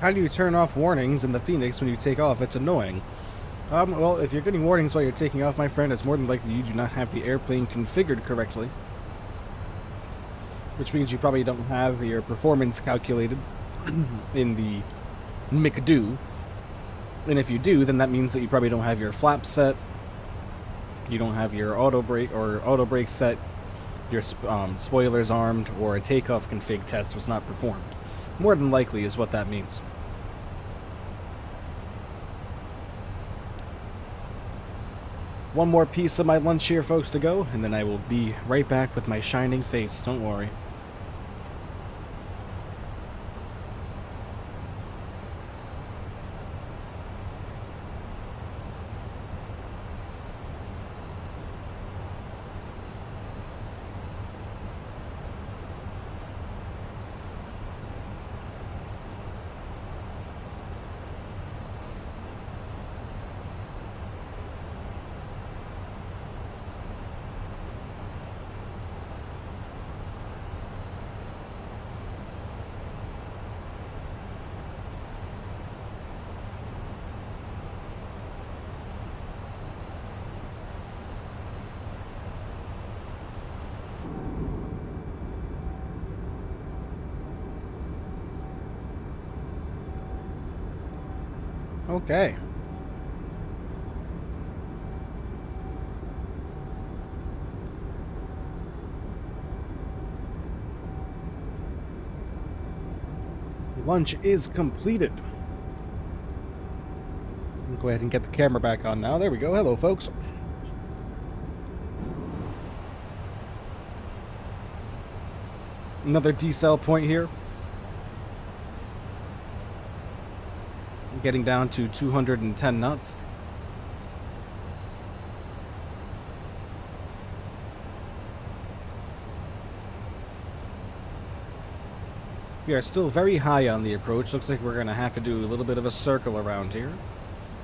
How do you turn off warnings in the Phoenix when you take off? It's annoying. Well, if you're getting warnings while you're taking off, my friend, it's more than likely you do not have the airplane configured correctly. Which means you probably don't have your performance calculated in the McDo. And if you do, then that means that you probably don't have your flap set. You don't have your auto brake set. Your spoilers armed, or a takeoff config test was not performed. More than likely is what that means. One more piece of my lunch here, folks, to go, and then I will be right back with my shining face. Don't worry. Okay. Lunch is completed. I'll go ahead and get the camera back on now. There we go. Hello, folks. Another decel point here. Getting down to 210 knots. We are still very high on the approach. Looks like we're going to have to do a little bit of a circle around here,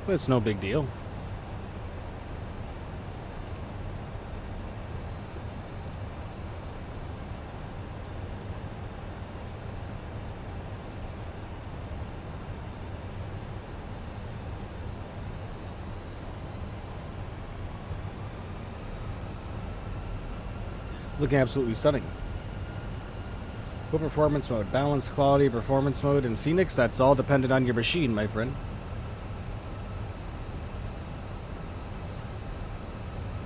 but it's no big deal. Looking absolutely stunning. What performance mode? Balanced quality performance mode in Phoenix? That's all dependent on your machine, my friend.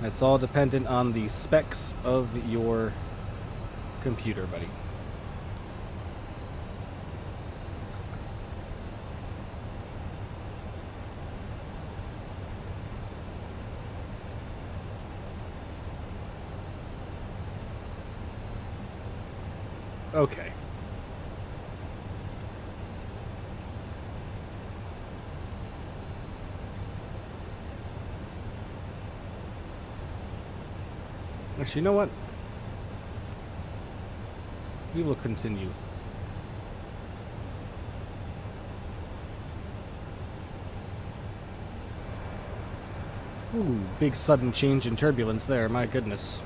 That's all dependent on the specs of your computer, buddy. Okay. Actually, you know what? We will continue. Ooh, big sudden change in turbulence there, my goodness.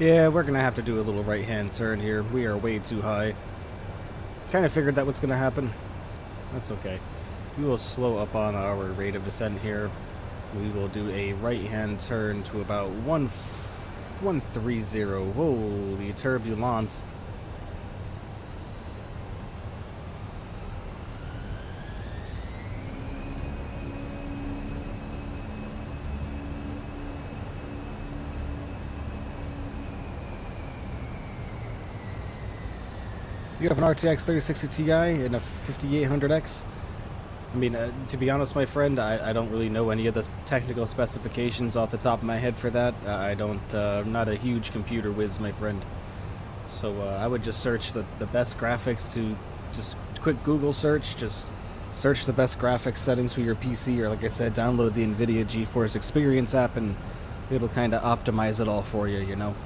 Yeah, we're gonna have to do a little right-hand turn here. We are way too high. Kind of figured that was gonna happen. That's okay. We will slow up on our rate of descent here. We will do a right-hand turn to about 130. Holy turbulence. You have an RTX 3060 Ti and a 5800X. I mean, to be honest, my friend, I don't really know any of the technical specifications off the top of my head for that. I'm not a huge computer whiz, my friend. So I would just search the best graphics to just quick Google search. Just search the best graphics settings for your PC, or like I said, download the NVIDIA GeForce Experience app, and it'll kind of optimize it all for you, you know.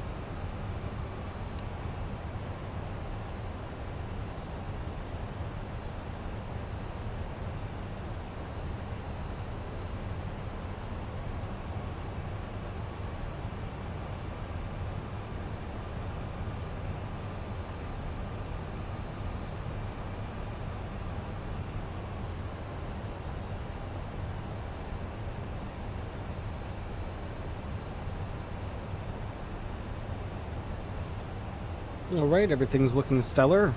Alright, everything's looking stellar.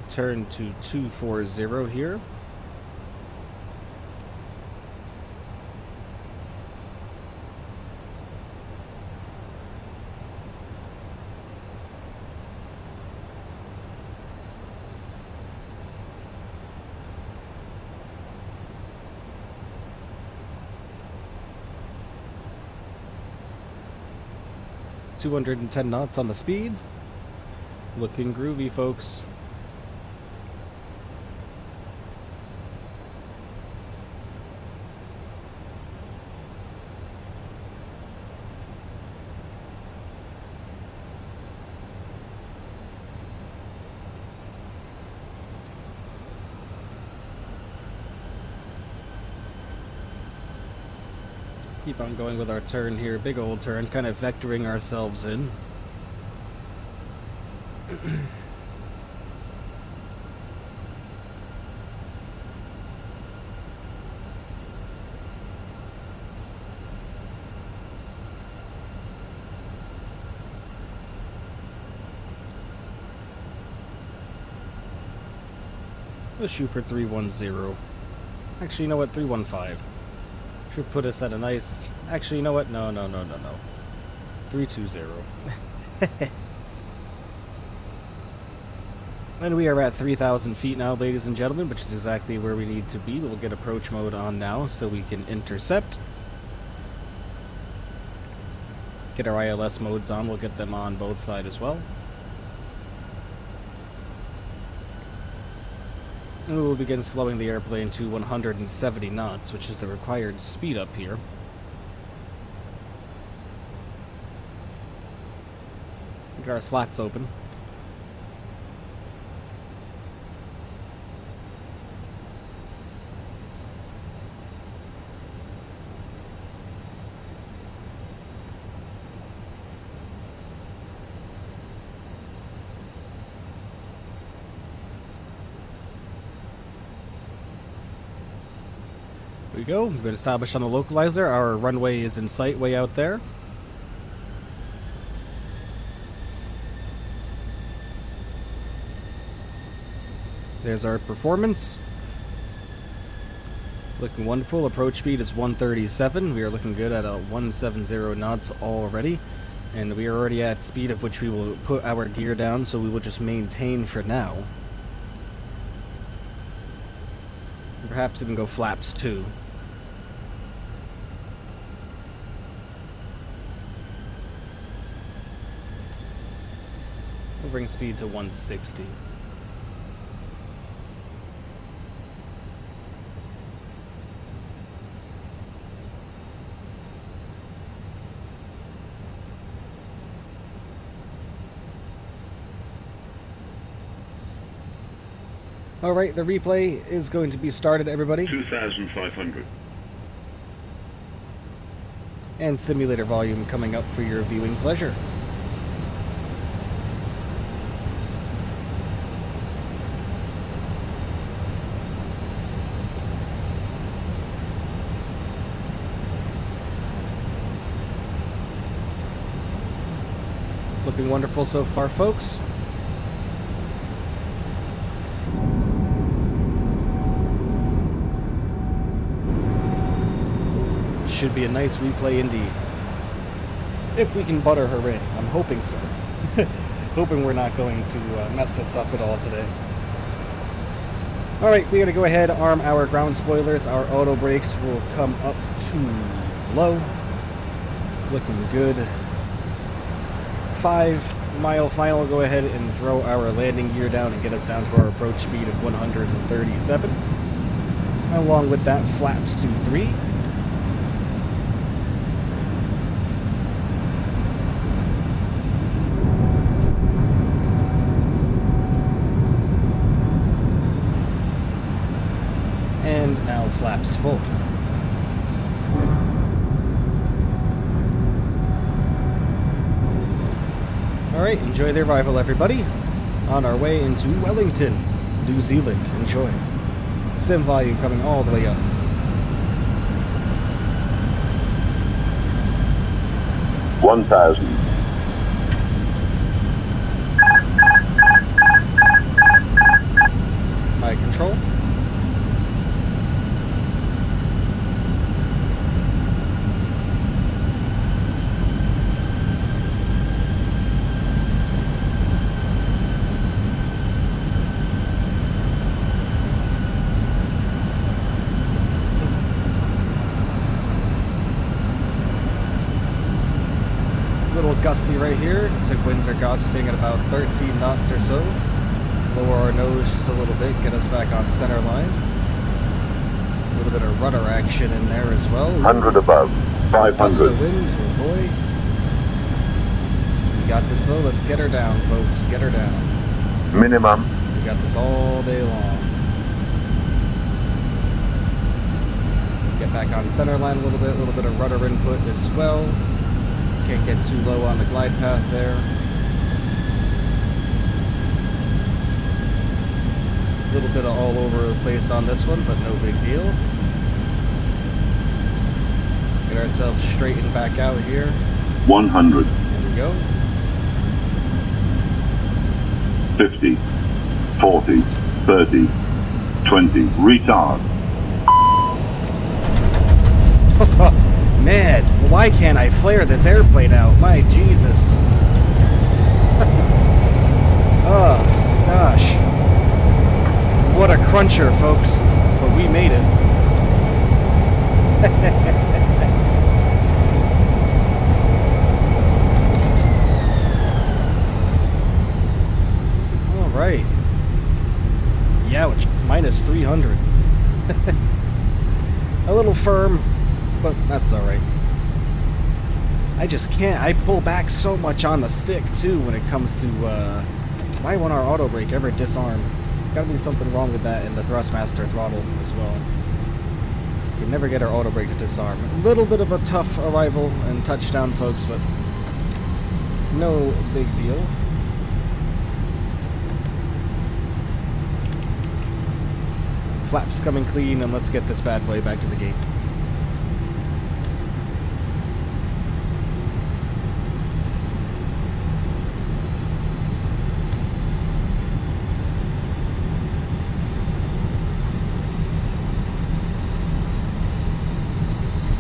Turn to 240 here. .210 knots on the speed. Looking groovy, folks. Keep on going with our turn here, big old turn, kind of vectoring ourselves in. Let's shoot for 310. Actually, you know what? 315. Should put us at a nice... Actually, you know what? No. 320. And we are at 3,000 feet now, ladies and gentlemen, which is exactly where we need to be. We'll get approach mode on now so we can intercept. Get our ILS modes on. We'll get them on both sides as well. And we will begin slowing the airplane to 170 knots, which is the required speed up here. Get our slats open. There we go. We've been established on the localizer. Our runway is in sight way out there. There's our performance. Looking wonderful. Approach speed is 137. We are looking good at a 170 knots already. And we are already at speed of which we will put our gear down, so we will just maintain for now. Perhaps even go flaps too. We'll bring speed to 160. Alright, the replay is going to be started, everybody. 2,500. And simulator volume coming up for your viewing pleasure. Looking wonderful so far, folks. Should be a nice replay indeed. If we can butter her in. I'm hoping so. Hoping we're not going to mess this up at all today. Alright, we gotta go ahead, arm our ground spoilers. Our auto brakes will come up too low. Looking good. 5 mile final. Go ahead and throw our landing gear down and get us down to our approach speed of 137. Along with that, flaps to 3. And now flaps full. Alright, enjoy the arrival, everybody. on our way into Wellington, New Zealand. Enjoy. Sim volume coming all the way up. $1,000. My control. Gusty right here. Looks like winds are gusting at about 13 knots or so. Lower our nose just a little bit, get us back on center line. A little bit of rudder action in there as well. 100 above, 500. Gust of wind, oh boy. We got this though, let's get her down, folks. Get her down. Minimum. We got this all day long. Get back on center line a little bit of rudder input as well. Can't get too low on the glide path there. A little bit of all over the place on this one, but no big deal. Get ourselves straightened back out here. 100. There we go. 50, 40, 30, 20. Retard. Man, why can't I flare this airplane out? My Jesus. Oh, gosh. What a cruncher, folks. But we made it. All right. Youch, minus 300. A little firm, but that's all right. I just can't. I pull back so much on the stick too when it comes to why won't our auto brake ever disarm? There's got to be something wrong with that in the Thrustmaster throttle as well. We can never get our auto brake to disarm. A little bit of a tough arrival and touchdown, folks, but no big deal. Flaps coming clean, and let's get this bad boy back to the gate.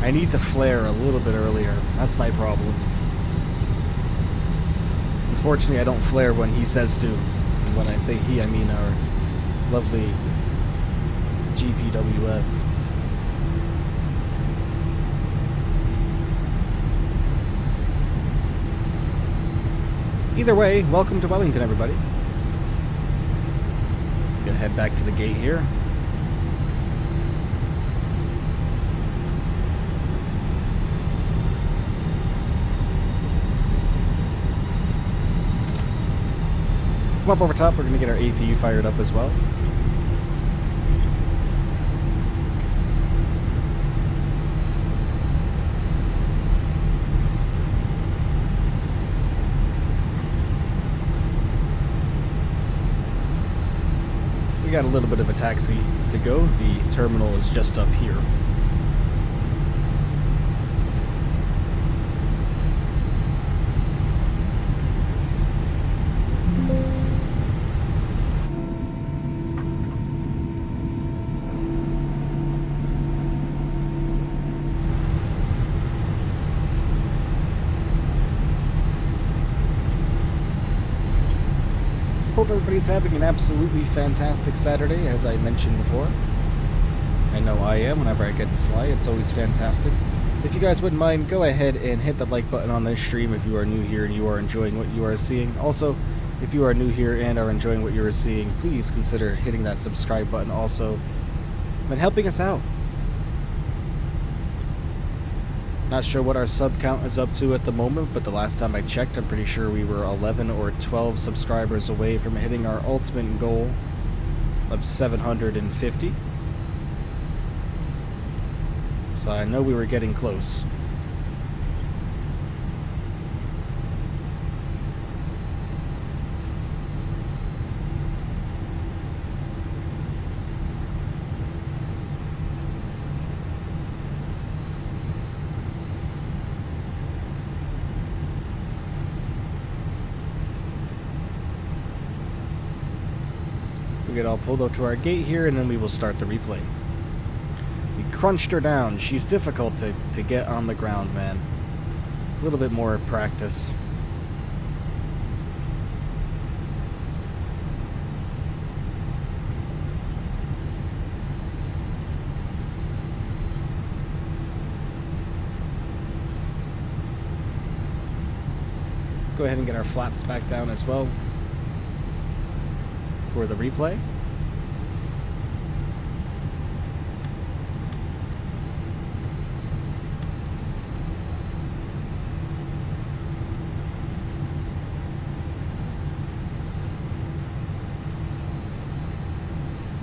I need to flare a little bit earlier. That's my problem. Unfortunately, I don't flare when he says to. And when I say he, I mean our lovely GPWS. Either way, welcome to Wellington, everybody. Gonna head back to the gate here. Come up over top, we're going to get our APU fired up as well. We got a little bit of a taxi to go. The terminal is just up here. Hope everybody's having an absolutely fantastic Saturday, as I mentioned before. I know I am whenever I get to fly. It's always fantastic. If you guys wouldn't mind, go ahead and hit the like button on this stream if you are new here and you are enjoying what you are seeing. Also, if you are new here and are enjoying what you are seeing, please consider hitting that subscribe button also and helping us out. Not sure what our sub count is up to at the moment, but the last time I checked, I'm pretty sure we were 11 or 12 subscribers away from hitting our ultimate goal of 750. So I know we were getting close. We get all pulled up to our gate here, and then we will start the replay. We crunched her down. She's difficult to get on the ground, man. A little bit more practice. Go ahead and get our flaps back down as well for the replay.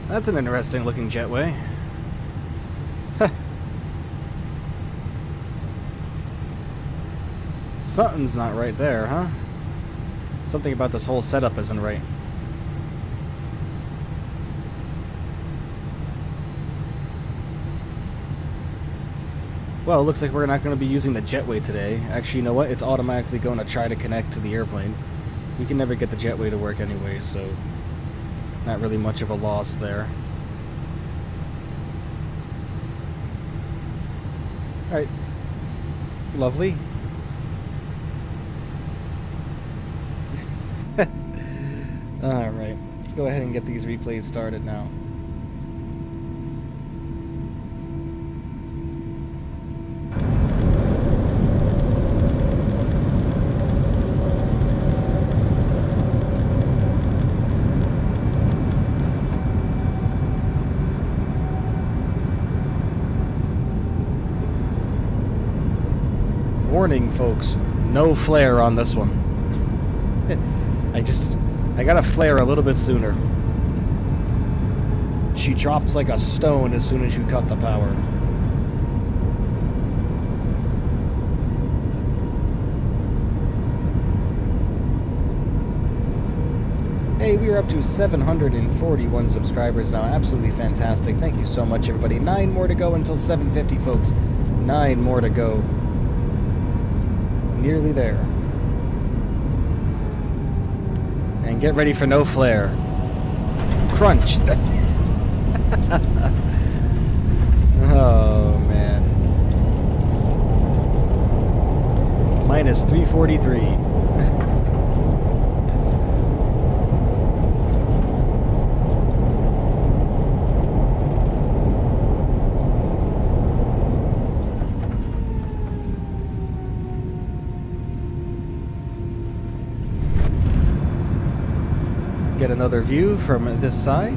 That's an interesting looking jetway. Something's not right there, huh? Something about this whole setup isn't right. Well, it looks like we're not going to be using the jetway today. Actually, you know what? It's automatically going to try to connect to the airplane. We can never get the jetway to work anyway, so not really much of a loss there. Alright. Lovely. Alright, let's go ahead and get these replays started now. Warning, folks, no flare on this one. I gotta flare a little bit sooner. She drops like a stone as soon as you cut the power. Hey, we are up to 741 subscribers now. Absolutely fantastic. Thank you so much, everybody. 9 more to go until 750, folks. 9 more to go. Nearly there. And get ready for no flare. Crunch. Oh, man. Minus 343. Get another view from this side.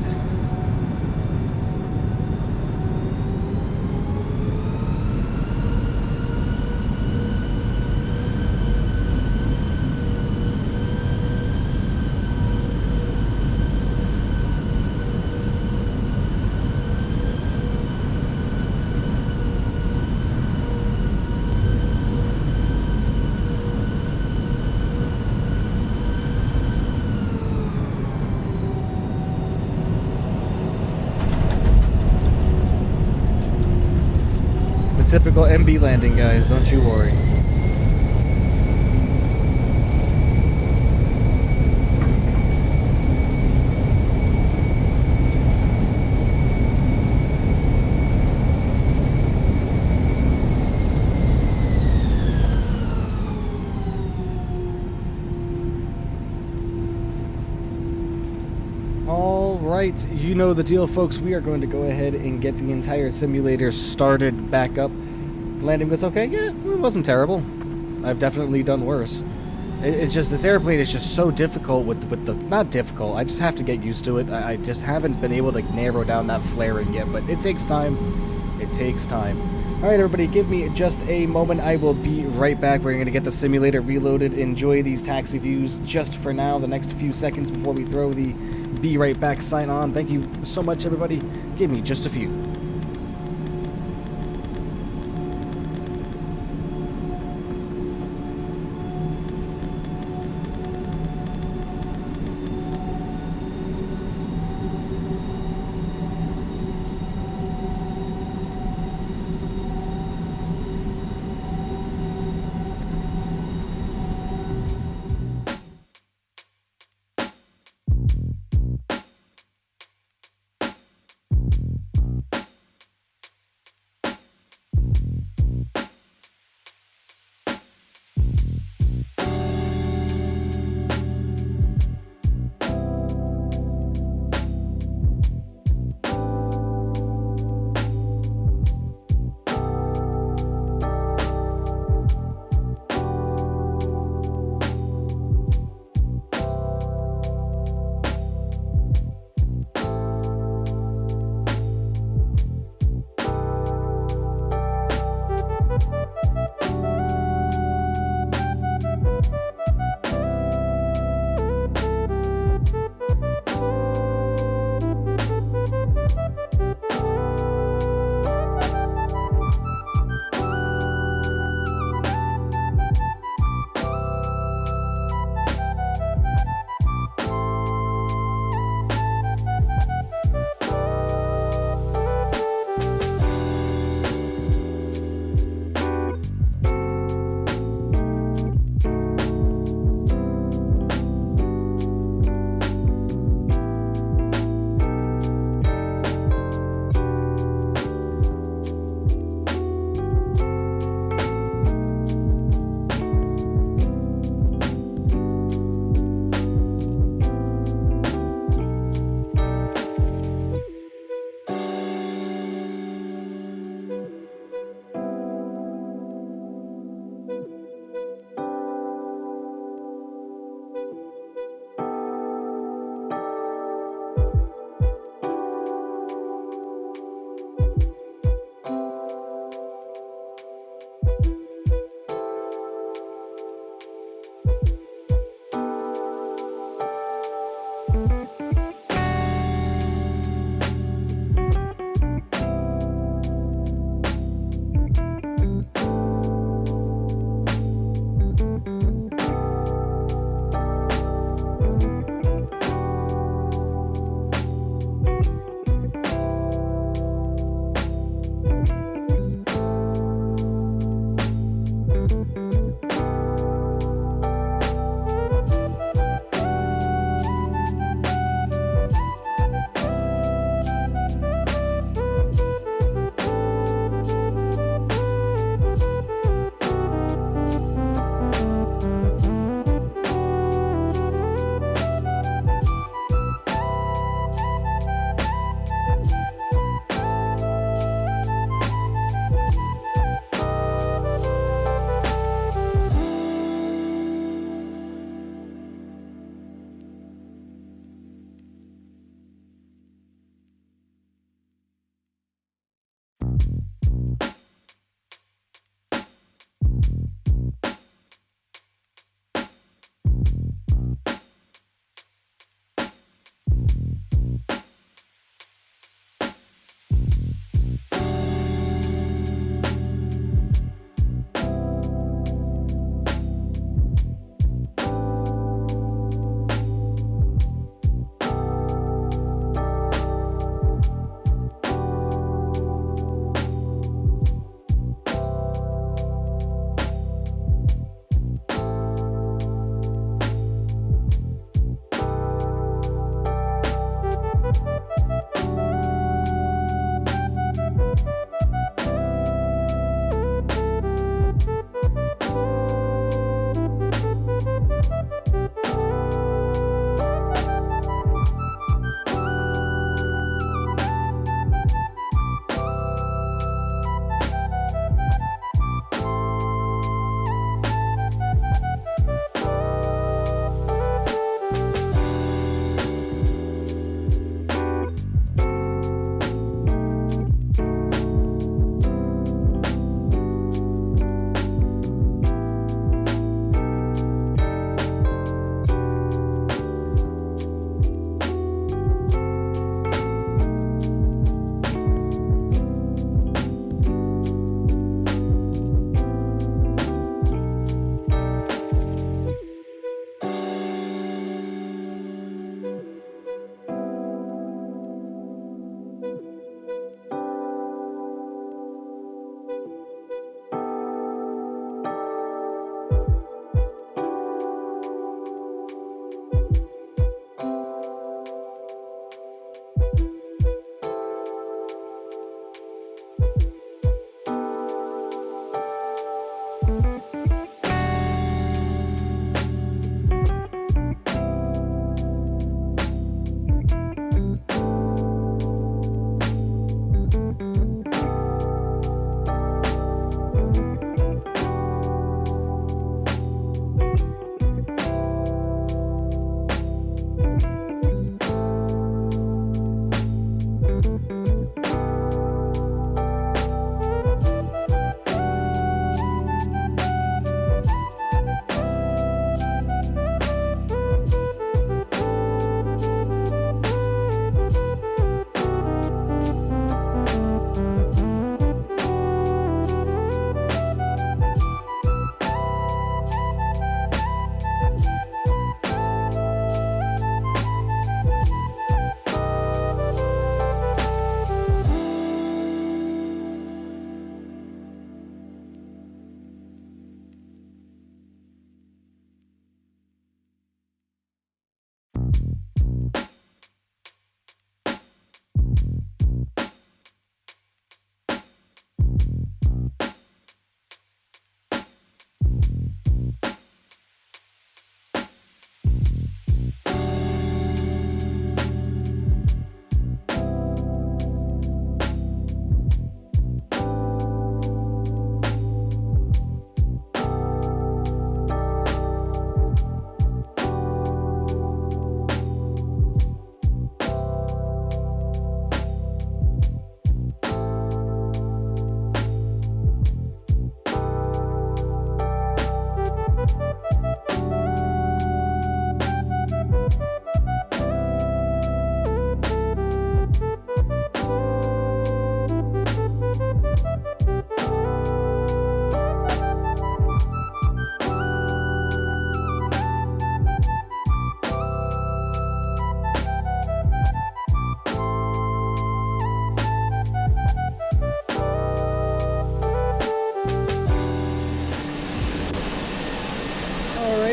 Typical MB landing, guys, don't you worry. Alright, you know the deal, folks. We are going to go ahead and get the entire simulator started back up. Landing was okay? Yeah, it wasn't terrible. I've definitely done worse. It's just, this airplane is just so difficult with the, not difficult, I just have to get used to it. I just haven't been able to narrow down that flaring yet, but it takes time. It takes time. Alright, everybody, give me just a moment. I will be right back. We're going to get the simulator reloaded. Enjoy these taxi views just for now, the next few seconds before we throw the be right back sign on. Thank you so much, everybody. Give me just a few.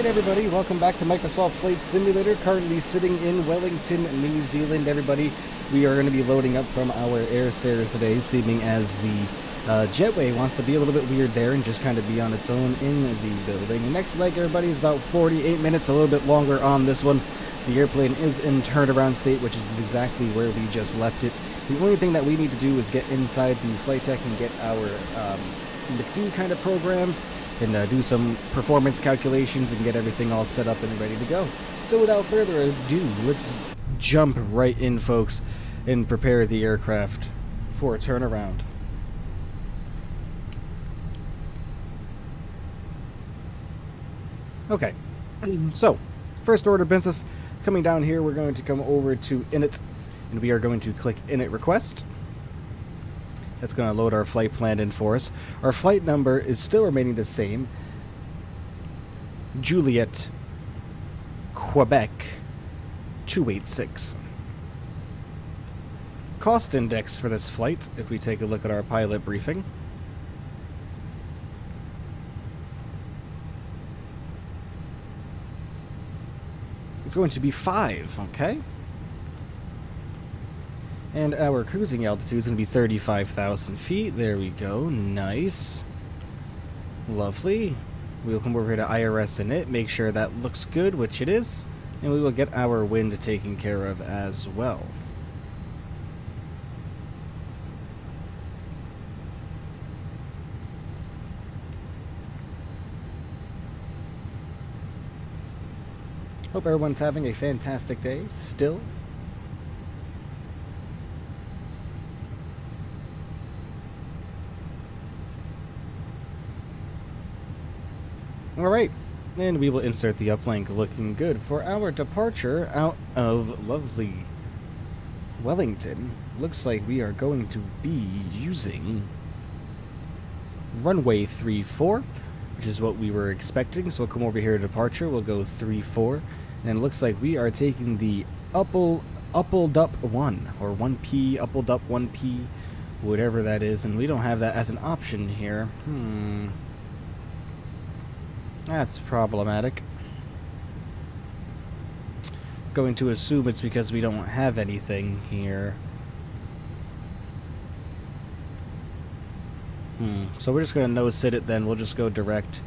everybody, welcome back to Microsoft Flight Simulator, currently sitting in Wellington, New Zealand. Everybody, we are going to be loading up from our air stairs today, seeming as the jetway wants to be a little bit weird there and just kind of be on its own in the building. The next leg, everybody, is about 48 minutes, a little bit longer on this one. The airplane is in turnaround state, which is exactly where we just left it. The only thing that we need to do is get inside the flight deck and get our McD kind of program and do some performance calculations and get everything all set up and ready to go. So without further ado, let's jump right in, folks, and prepare the aircraft for a turnaround. Okay, so first order of business, coming down here, we're going to come over to Init, and we are going to click Init Request. That's going to load our flight plan in for us. Our flight number is still remaining the same. Juliet, Quebec, 286. Cost index for this flight, if we take a look at our pilot briefing. It's going to be 5, okay? And our cruising altitude is going to be 35,000 feet. There we go. Nice. Lovely. We'll come over here to IRS and it, make sure that looks good, which it is. And we will get our wind taken care of as well. Hope everyone's having a fantastic day still. Alright, and we will insert the uplink looking good for our departure out of lovely Wellington. Looks like we are going to be using runway 34, which is what we were expecting. So we'll come over here to departure, we'll go 34, and it looks like we are taking the Uppledup 1, or 1P, Uppledup 1P, whatever that is, and we don't have that as an option here. That's problematic. Going to assume it's because we don't have anything here. So we're just going to no-sit it then. We'll just go direct.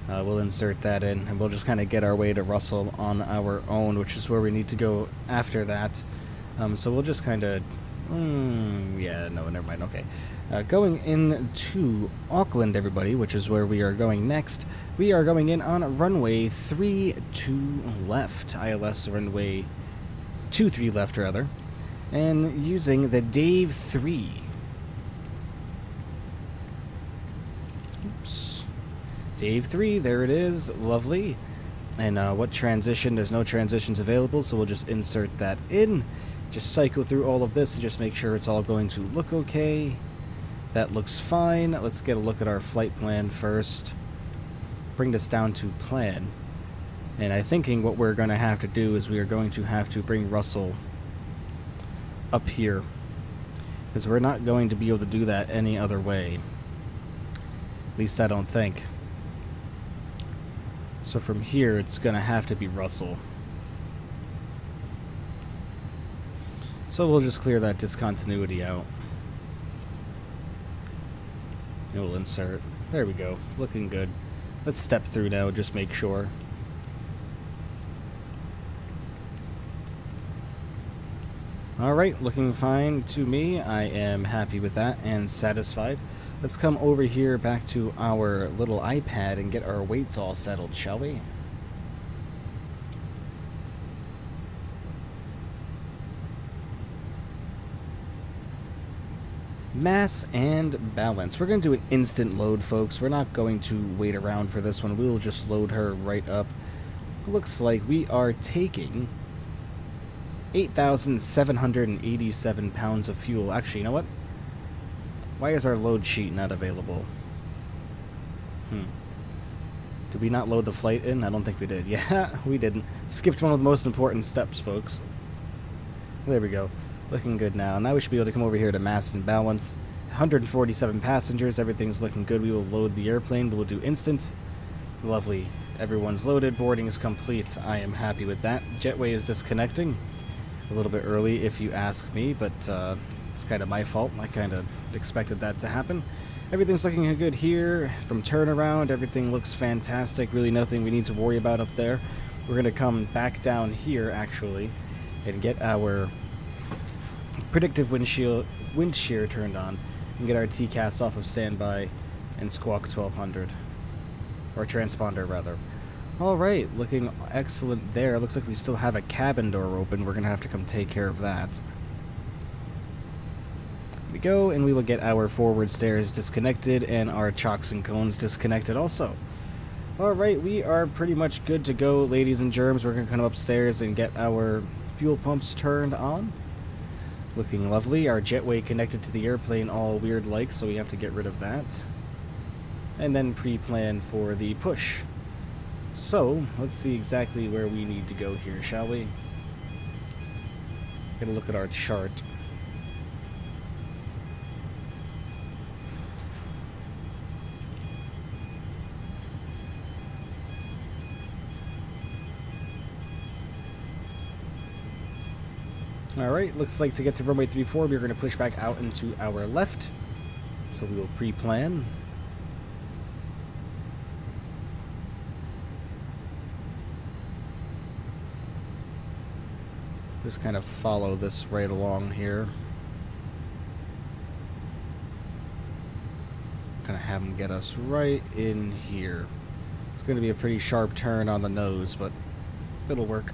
We'll insert that in, and we'll just kind of get our way to Russell on our own, which is where we need to go after that. So we'll just kind of... yeah, no, never mind. Okay. Going into Auckland, everybody, which is where we are going next. We are going in on runway 32 left. ILS runway 23 left, rather. And using the Dave 3. Oops. Dave 3, there it is. Lovely. And what transition? There's no transitions available, so we'll just insert that in. Just cycle through all of this and just make sure it's all going to look okay. That looks fine. Let's get a look at our flight plan first. Bring this down to plan. And I'm thinking what we're going to have to do is we are going to have to bring Russell up here, because we're not going to be able to do that any other way. At least I don't think. So from here, it's going to have to be Russell. So we'll just clear that discontinuity out. And we'll insert. There we go. Looking good. Let's step through now, just make sure. Alright, looking fine to me. I am happy with that and satisfied. Let's come over here back to our little iPad and get our weights all settled, shall we? Mass and balance. We're going to do an instant load, folks. We're not going to wait around for this one. We'll just load her right up. Looks like we are taking 8,787 pounds of fuel. Actually, you know what? Why is our load sheet not available? Did we not load the flight in? I don't think we did. Yeah, we didn't. Skipped one of the most important steps, folks. There we go. Looking good now. Now we should be able to come over here to mass and balance. 147 passengers. Everything's looking good. We will load the airplane, but we'll do instant. Lovely. Everyone's loaded, boarding is complete. I am happy with that. Jetway is disconnecting. A little bit early if you ask me, but it's kind of my fault. I kind of expected that to happen. Everything's looking good here. From turnaround, everything looks fantastic. Really nothing we need to worry about up there. We're going to come back down here, actually, and get our predictive wind shear turned on, and get our TCAS off of standby and squawk 1200. Or transponder, rather. Alright, looking excellent there. Looks like we still have a cabin door open. We're going to have to come take care of that. We go, and we will get our forward stairs disconnected and our chocks and cones disconnected also. Alright, we are pretty much good to go, ladies and germs. We're going to come upstairs and get our fuel pumps turned on. Looking lovely. Our jetway connected to the airplane all weird like, so we have to get rid of that. And then pre-plan for the push. So, let's see exactly where we need to go here, shall we? Get a look at our chart. Alright, looks like to get to runway 34, we're going to push back out into our left. So we will pre-plan. Just kind of follow this right along here. Kind of have them get us right in here. It's going to be a pretty sharp turn on the nose, but it'll work.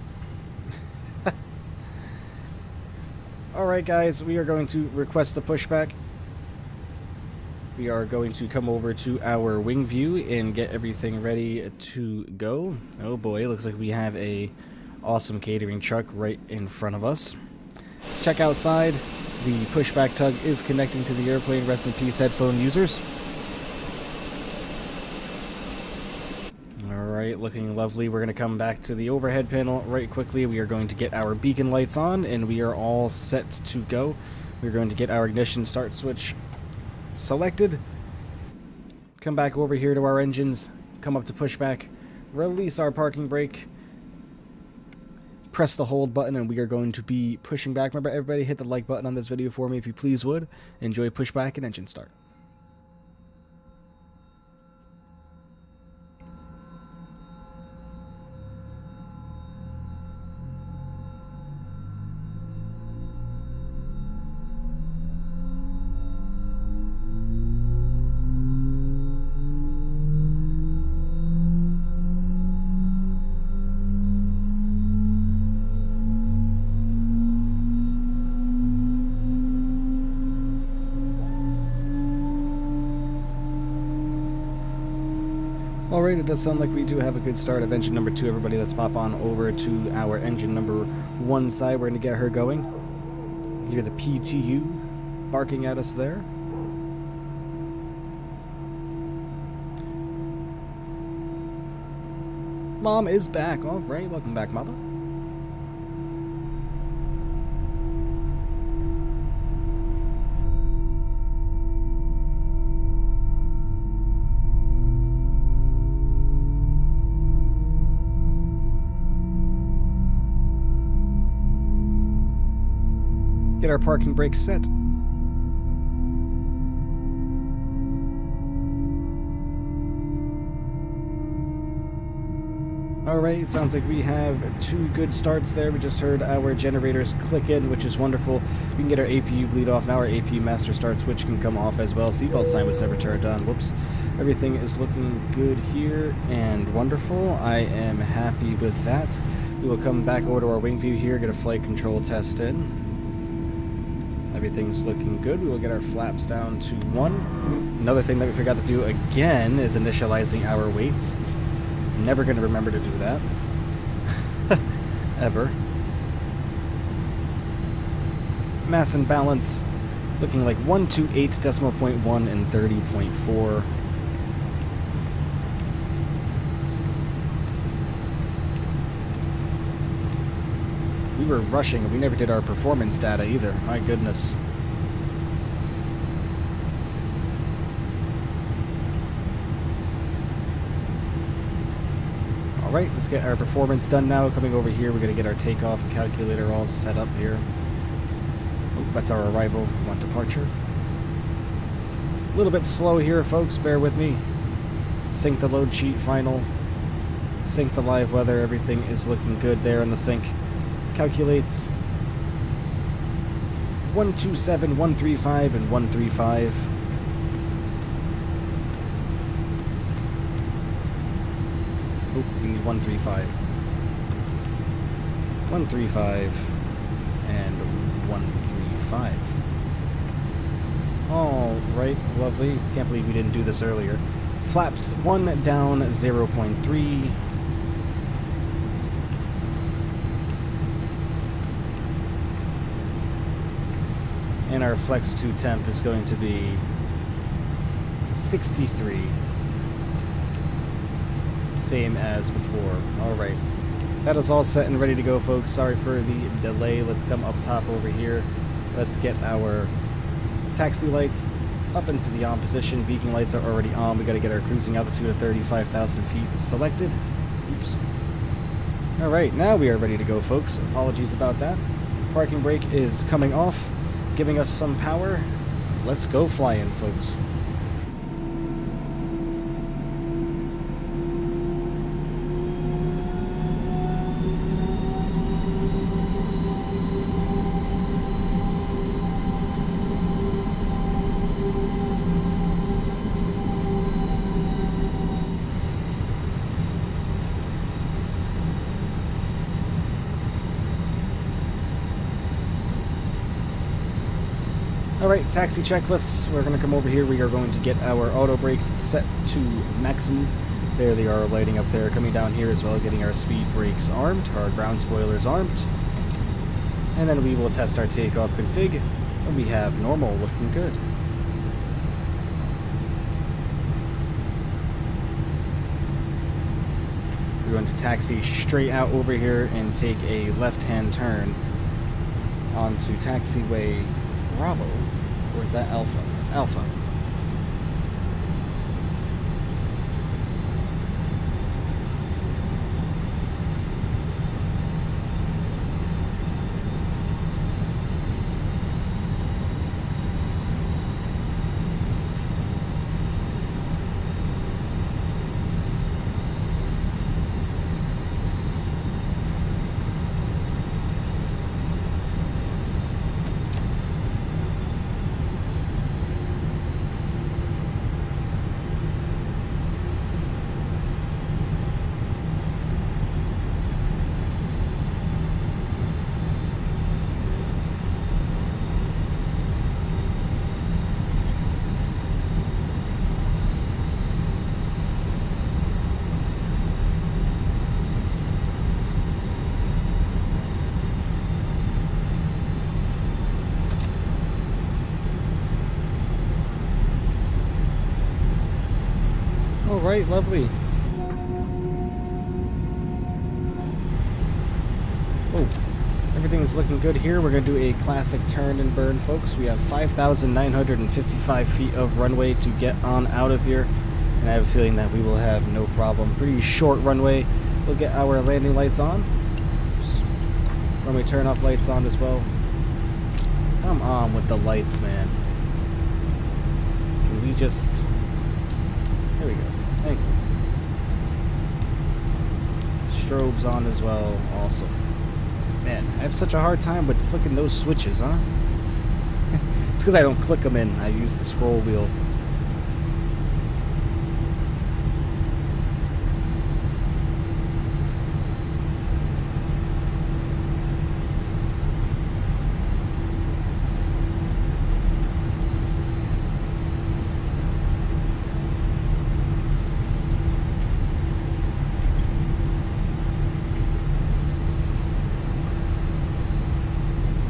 Alright guys, we are going to request the pushback. We are going to come over to our wing view and get everything ready to go. Oh boy, looks like we have a awesome catering truck right in front of us. Check outside. The pushback tug is connecting to the airplane. Rest in peace, headphone users. Alright, looking lovely. We're going to come back to the overhead panel right quickly. We are going to get our beacon lights on, and we are all set to go. We're going to get our ignition start switch selected. Come back over here to our engines. Come up to pushback. Release our parking brake. Press the hold button, and we are going to be pushing back. Remember, everybody, hit the like button on this video for me if you please would. Enjoy pushback and engine start. Alright, it does sound like we do have a good start of engine number 2. Everybody, let's pop on over to our engine number 1 side. We're going to get her going. Hear the PTU barking at us there. Mom is back. Alright, welcome back, Mama. Get our parking brakes set. Alright, it sounds like we have 2 good starts there. We just heard our generators click in, which is wonderful. We can get our APU bleed off. Now our APU master start switch can come off as well. Seatbelt sign was never turned on. Whoops. Everything is looking good here and wonderful. I am happy with that. We will come back over to our wing view here, get a flight control test in. Everything's looking good. We will get our flaps down to 1. Another thing that we forgot to do again is initializing our weights. Never going to remember to do that. Ever. Mass and balance looking like 128 decimal point 1 and 30.4. We were rushing and we never did our performance data either. My goodness. Alright, let's get our performance done now. Coming over here, we're going to get our takeoff calculator all set up here. Oh, that's our arrival. We want departure. A little bit slow here, folks. Bear with me. Sync the load sheet final. Sync the live weather. Everything is looking good there in the sync. Calculates 127, 135, and 135. Oh, we need 135. 135 and 135. Alright, lovely. Can't believe we didn't do this earlier. Flaps 1 down 0.3. And our flex 2 temp is going to be 63. Same as before. Alright. That is all set and ready to go, folks. Sorry for the delay. Let's come up top over here. Let's get our taxi lights up into the on position. Beacon lights are already on. We got to get our cruising altitude at 35,000 feet selected. Oops. Alright, now we are ready to go, folks. Apologies about that. Parking brake is coming off, giving us some power. Let's go flying, folks. Alright, taxi checklists. We're going to come over here. We are going to get our auto brakes set to maximum. There they are lighting up there. Coming down here as well, getting our speed brakes armed, our ground spoilers armed. And then we will test our takeoff config. And we have normal looking good. We're going to taxi straight out over here and take a left-hand turn onto taxiway Bravo. Or is that Alpha? It's Alpha. Alright, lovely. Oh, everything's looking good here. We're going to do a classic turn and burn, folks. We have 5,955 feet of runway to get on out of here. And I have a feeling that we will have no problem. Pretty short runway. We'll get our landing lights on. Oops. Runway turn-off lights on as well. Come on with the lights, man. Can we just... There we go. Thank you. Strobes on as well. Awesome. Man, I have such a hard time with flicking those switches, huh? It's because I don't click them in. I use the scroll wheel.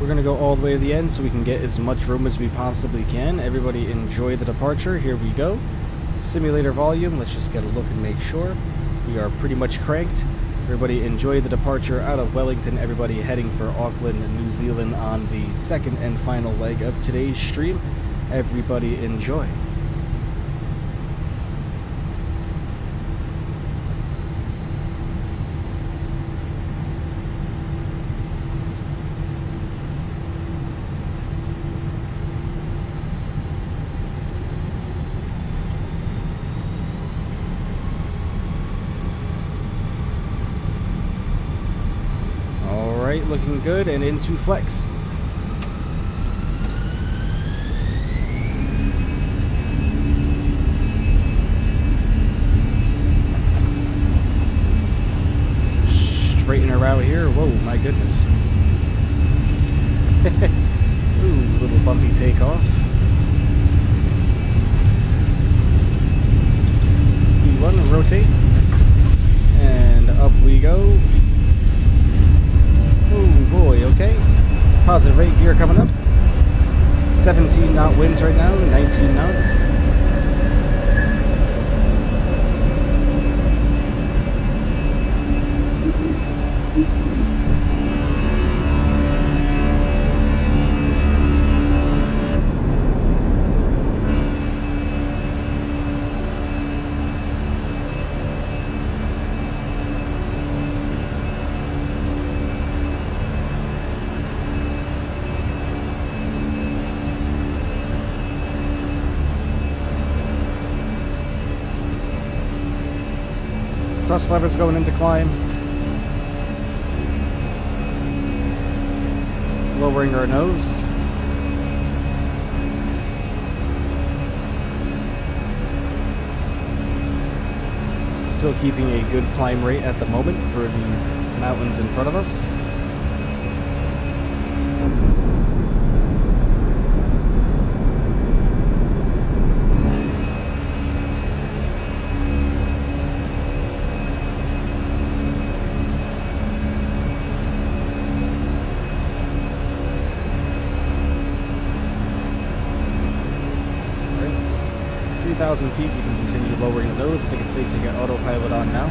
We're going to go all the way to the end so we can get as much room as we possibly can. Everybody enjoy the departure. Here we go. Simulator volume. Let's just get a look and make sure. We are pretty much cranked. Everybody enjoy the departure out of Wellington. Everybody heading for Auckland, New Zealand on the second and final leg of today's stream. Everybody enjoy. Alright, looking good, and into flex. Straighten her out here. Whoa, my goodness. Ooh, little bumpy takeoff. B1, rotate. And up we go. Oh boy, okay. Positive rate gear coming up. 17 knot winds right now, 19 knots. Thrust levers going into climb. Lowering our nose. Still keeping a good climb rate at the moment for these mountains in front of us. Feet, you can continue lowering the nose. I think it's safe to get autopilot on now.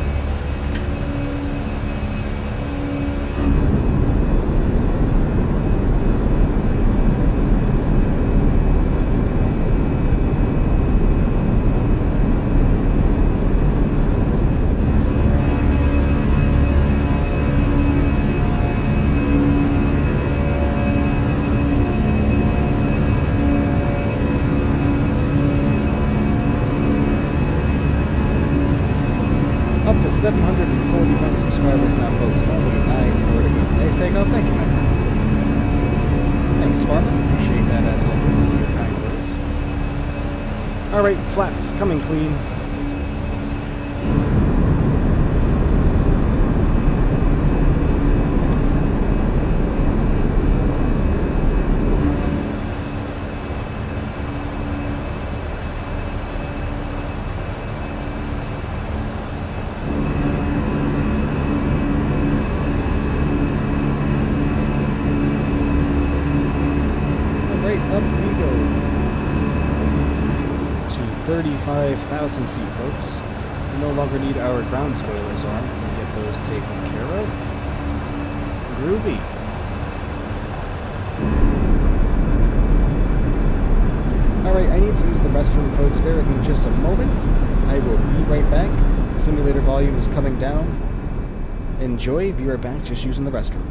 Up to 741 subscribers now, folks. Only 9 more to go. Nice takeoff. Thank you, my friend. Thanks, Farmer. Appreciate that as always. Your kind words. Alright, flaps coming clean. Up we go to 35,000 feet, folks. We no longer need our ground spoilers on. We can get those taken care of. Groovy. Alright, I need to use the restroom, folks. Bear with me just a moment. I will be right back. Simulator volume is coming down. Enjoy. Be right back. Just using the restroom.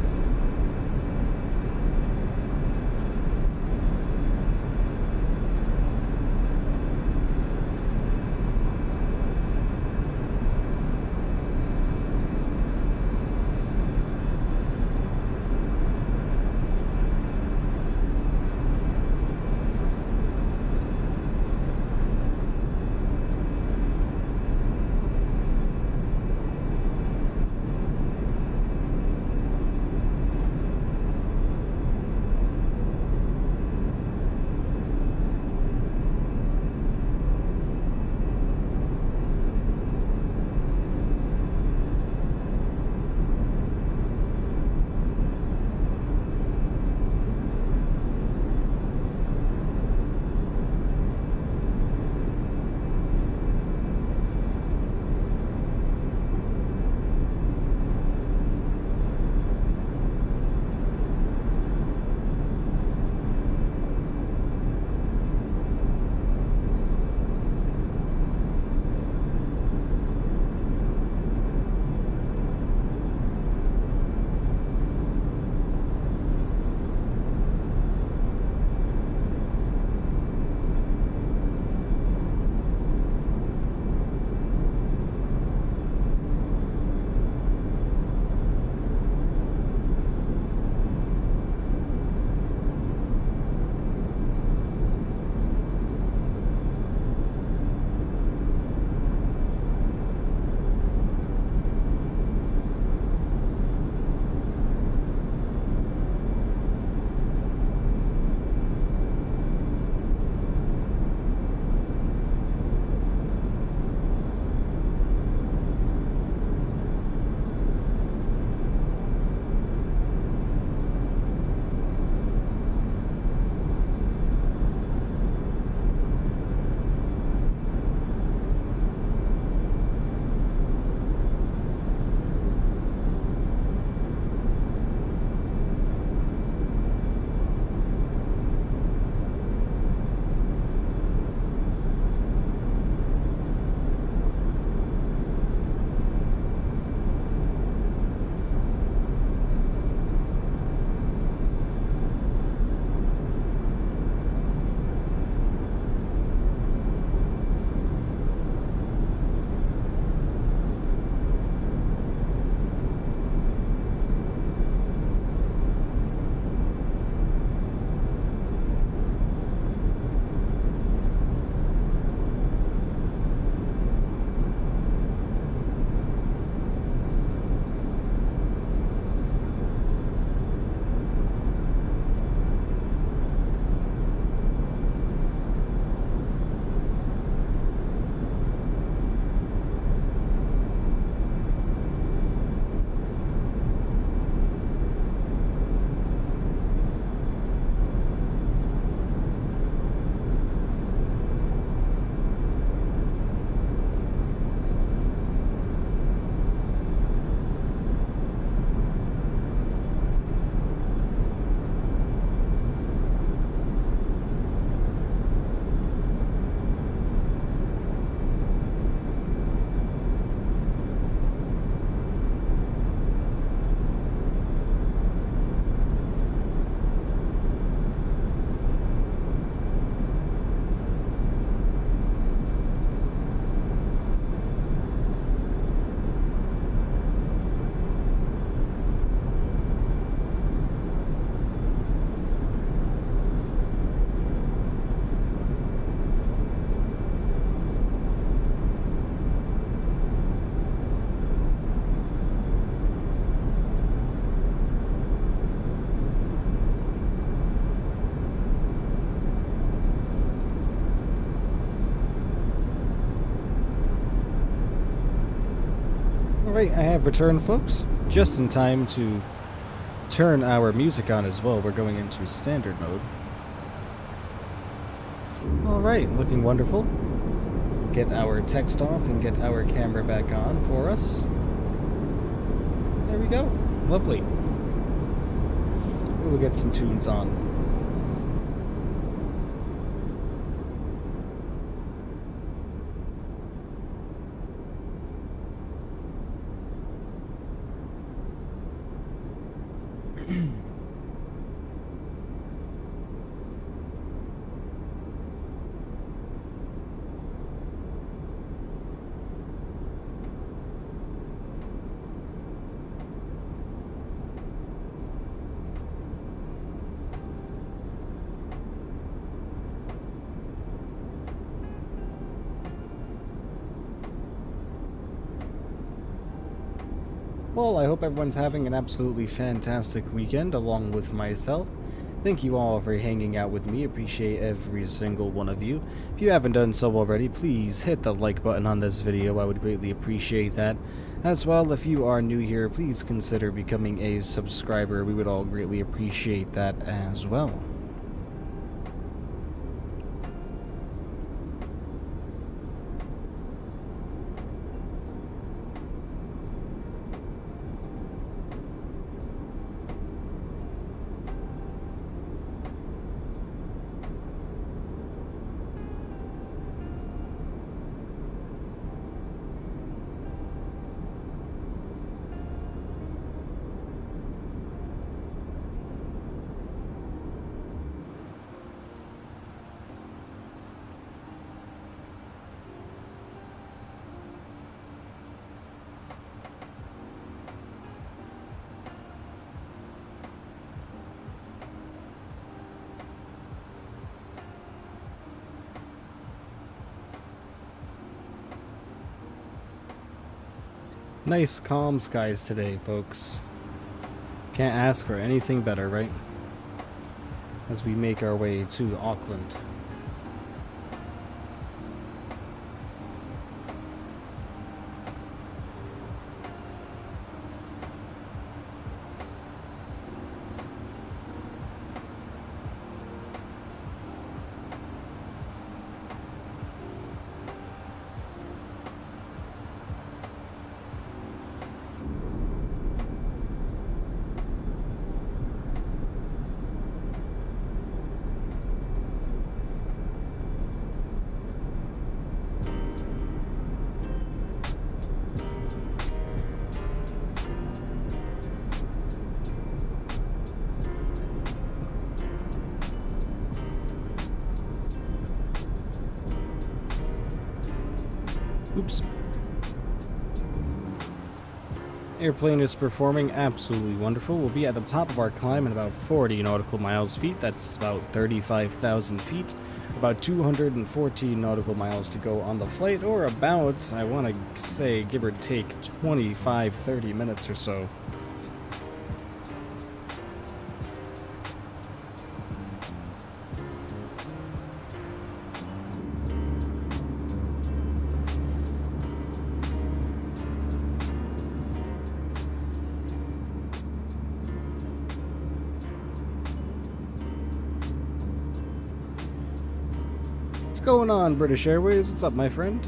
Alright, I have returned, folks. Just in time to turn our music on as well. We're going into standard mode. Alright, looking wonderful. Get our text off and get our camera back on for us. There we go. Lovely. We'll get some tunes on. Well, I hope everyone's having an absolutely fantastic weekend along with myself. Thank you all for hanging out with me. Appreciate every single one of you. If you haven't done so already, please hit the like button on this video. I would greatly appreciate that. As well, if you are new here, please consider becoming a subscriber. We would all greatly appreciate that as well. Nice calm skies today, folks. Can't ask for anything better, right? As we make our way to Auckland. Oops. Airplane is performing absolutely wonderful. We'll be at the top of our climb in about 40 nautical miles feet. That's about 35,000 feet. About 214 nautical miles to go on the flight, or about, I want to say, give or take 25-30 minutes or so. What's going on, British Airways? What's up, my friend?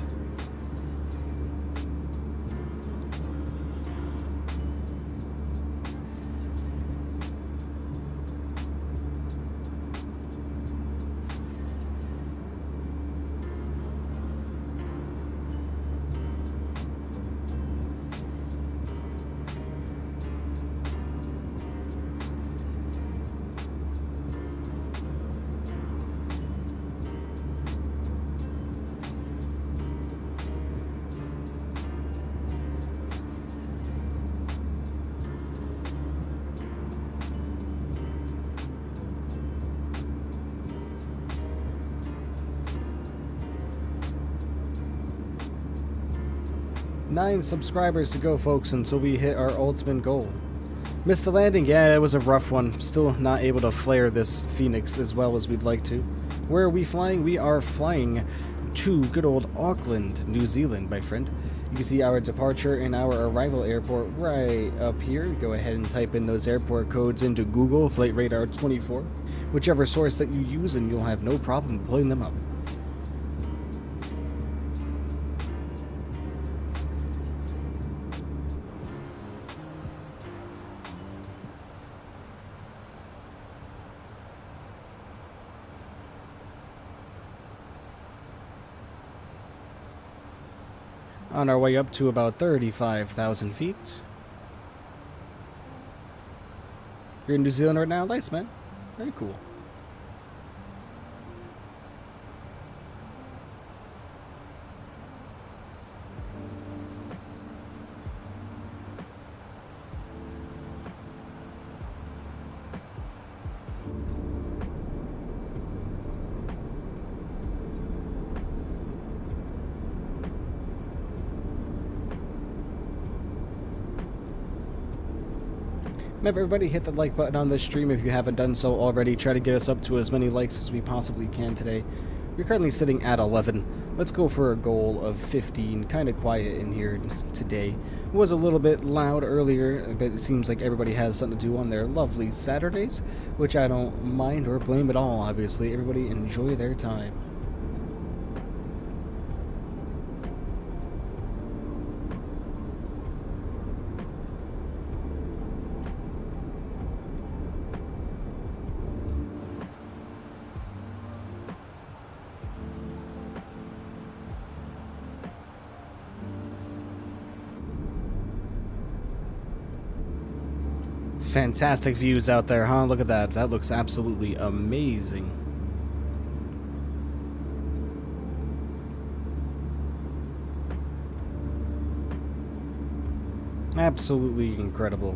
Nine subscribers to go, folks, until we hit our ultimate goal. Missed the landing? Yeah, it was a rough one. Still not able to flare this Phoenix as well as we'd like to. Where are we flying? We are flying to good old Auckland, New Zealand, my friend. You can see our departure and our arrival airport right up here. Go ahead and type in those airport codes into Google, Flight Radar 24, whichever source that you use, and you'll have no problem pulling them up. On our way up to about 35,000 feet. You're in New Zealand right now? Nice, man. Very cool. Remember, everybody, hit the like button on this stream if you haven't done so already. Try to get us up to as many likes as we possibly can today. We're currently sitting at 11. Let's go for a goal of 15. Kind of quiet in here today. It was a little bit loud earlier, but it seems like everybody has something to do on their lovely Saturdays, which I don't mind or blame at all, obviously. Everybody enjoy their time. Fantastic views out there, huh? Look at that. That looks absolutely amazing. Absolutely incredible.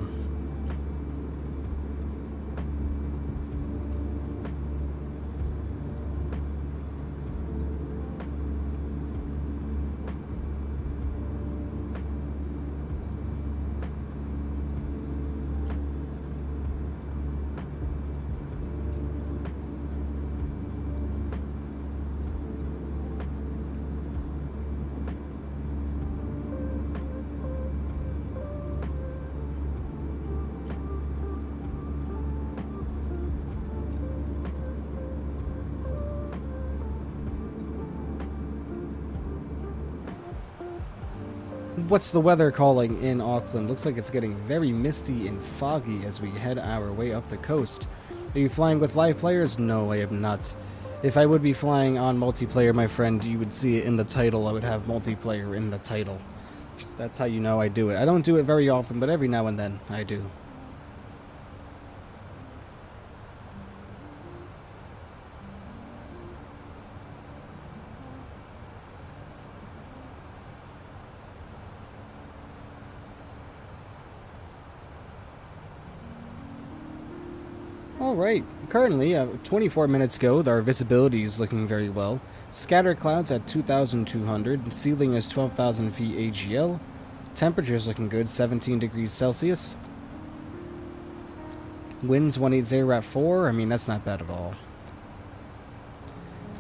What's the weather calling in Auckland? Looks like it's getting very misty and foggy as we head our way up the coast. Are you flying with live players? No, I am not. If I would be flying on multiplayer, my friend, you would see it in the title. I would have multiplayer in the title. That's how you know I do it. I don't do it very often, but every now and then I do. Alright, currently, 24 minutes ago, our visibility is looking very well. Scattered clouds at 2,200, ceiling is 12,000 feet AGL, temperature is looking good, 17 degrees Celsius. Winds 180 at 4, I mean, that's not bad at all.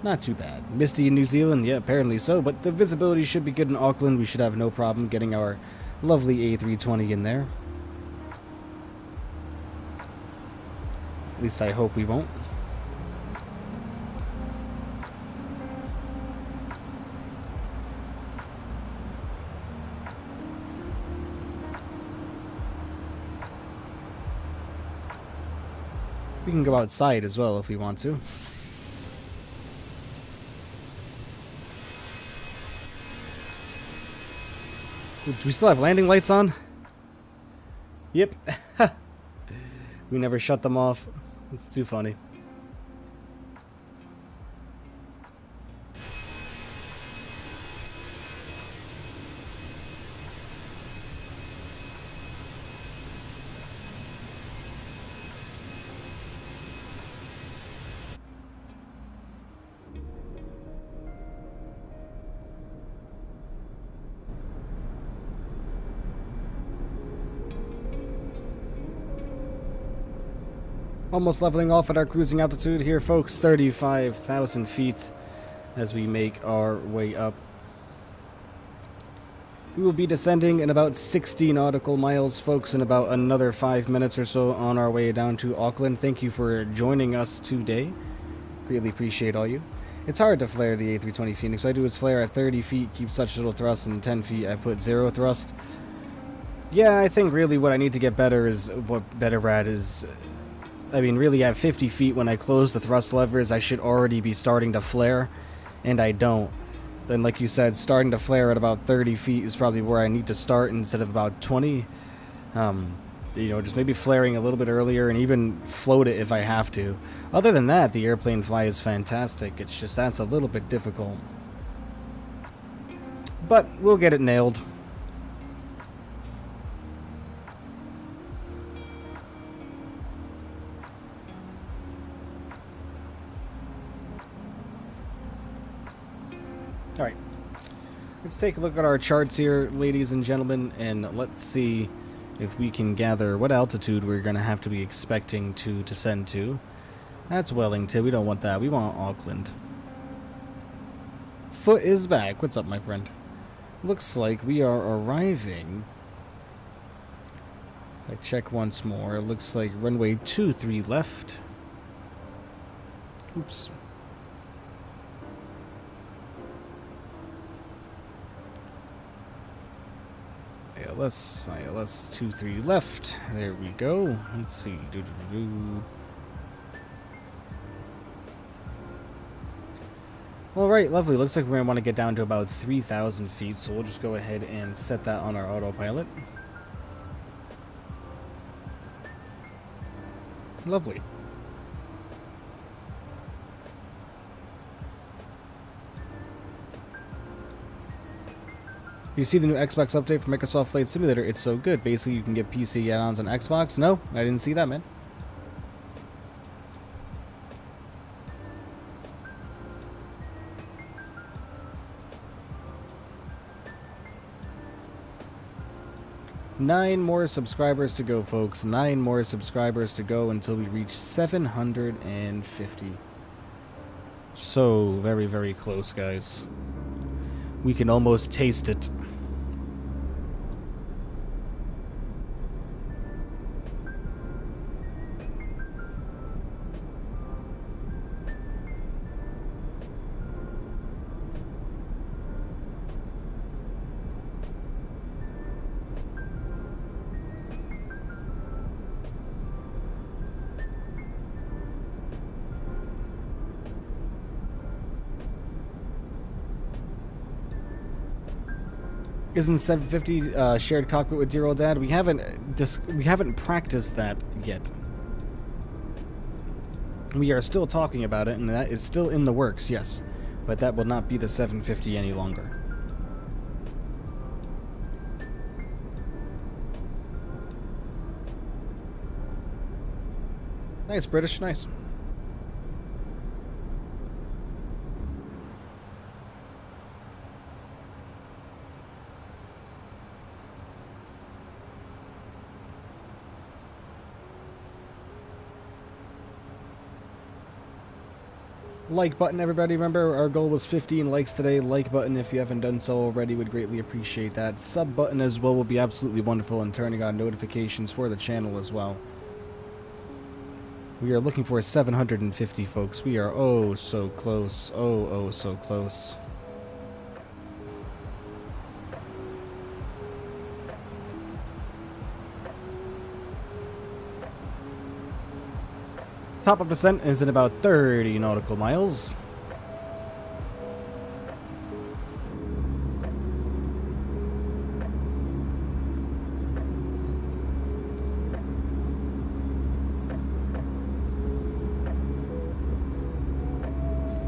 Not too bad. Misty in New Zealand, yeah, apparently so, but the visibility should be good in Auckland. We should have no problem getting our lovely A320 in there. At least I hope we won't. We can go outside as well if we want to. Do we still have landing lights on? Yep. We never shut them off. It's too funny. Almost leveling off at our cruising altitude here, folks. 35,000 feet as we make our way up. We will be descending in about 60 nautical miles, folks, in about another 5 minutes or so on our way down to Auckland. Thank you for joining us today. Greatly appreciate all you. It's hard to flare the A320 Phoenix. What I do is flare at 30 feet, keep such little thrust, and 10 feet I put 0 thrust. Yeah, I think really what I need to get better is, I mean, really at 50 feet when I close the thrust levers, I should already be starting to flare, and I don't. Then, like you said, starting to flare at about 30 feet is probably where I need to start instead of about 20. You know, just maybe flaring a little bit earlier and even float it if I have to. Other than that, the airplane fly is fantastic. It's just that's a little bit difficult. But we'll get it nailed. Alright. Let's take a look at our charts here, ladies and gentlemen, and let's see if we can gather what altitude we're going to have to be expecting to descend to. That's Wellington. We don't want that. We want Auckland. Foot is back. What's up, my friend? Looks like we are arriving. I check once more. It looks like runway 23 left. Oops. ILS 23 left. There we go. Let's see. Alright, lovely. Looks like we're going to want to get down to about 3,000 feet, so we'll just go ahead and set that on our autopilot. Lovely. You see the new Xbox update for Microsoft Flight Simulator? It's so good. Basically, you can get PC add-ons on Xbox. No, I didn't see that, man. Nine more subscribers to go, folks. 9 more subscribers to go until we reach 750. So, very, very close, guys. We can almost taste it. Isn't 750 shared cockpit with dear old dad? We haven't practiced that yet. We are still talking about it, and that is still in the works, yes. But that will not be the 750 any longer. Nice, British, nice. Like button, everybody. Remember, our goal was 15 likes today. Like button if you haven't done so already. Would greatly appreciate that. Sub button as well will be absolutely wonderful, and turning on notifications for the channel as well. We are looking for 750, folks. We are oh so close. Oh so close. Top of descent is at about 30 nautical miles.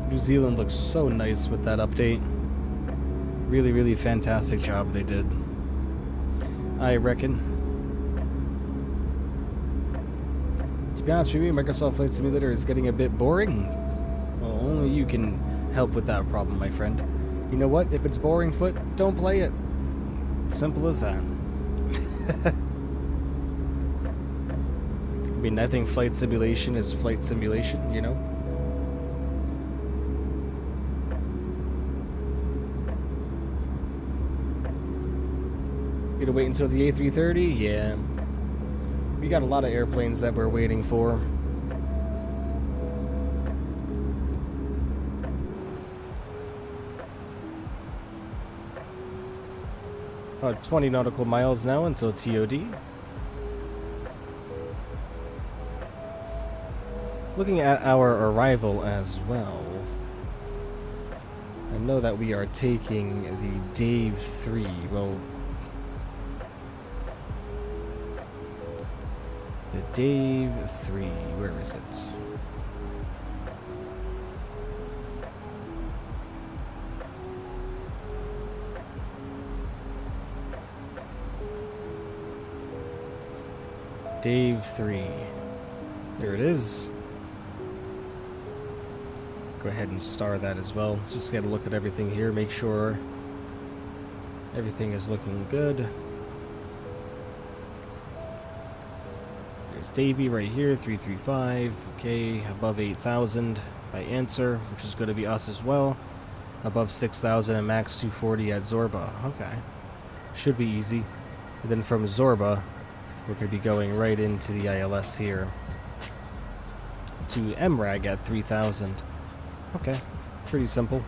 New Zealand looks so nice with that update. Really, really fantastic job they did, I reckon. To be honest with you, Microsoft Flight Simulator is getting a bit boring. Well, only you can help with that problem, my friend. You know what? If it's boring, Foot, don't play it. Simple as that. I mean, I think flight simulation is flight simulation, you know? wait until the A330? Yeah. We got a lot of airplanes that we're waiting for. About 20 nautical miles now until TOD. Looking at our arrival as well, I know that we are taking the Dave 3. Well, the Dave 3, where is it? Dave 3. There it is. Go ahead and star that as well. Just get a look at everything here, make sure everything is looking good. There's Davey right here, 335. Okay, above 8,000 by answer, which is going to be us as well. Above 6,000 and max 240 at Zorba. Okay, should be easy. And then from Zorba, we're going to be going right into the ILS here to MRAG at 3,000. Okay, pretty simple.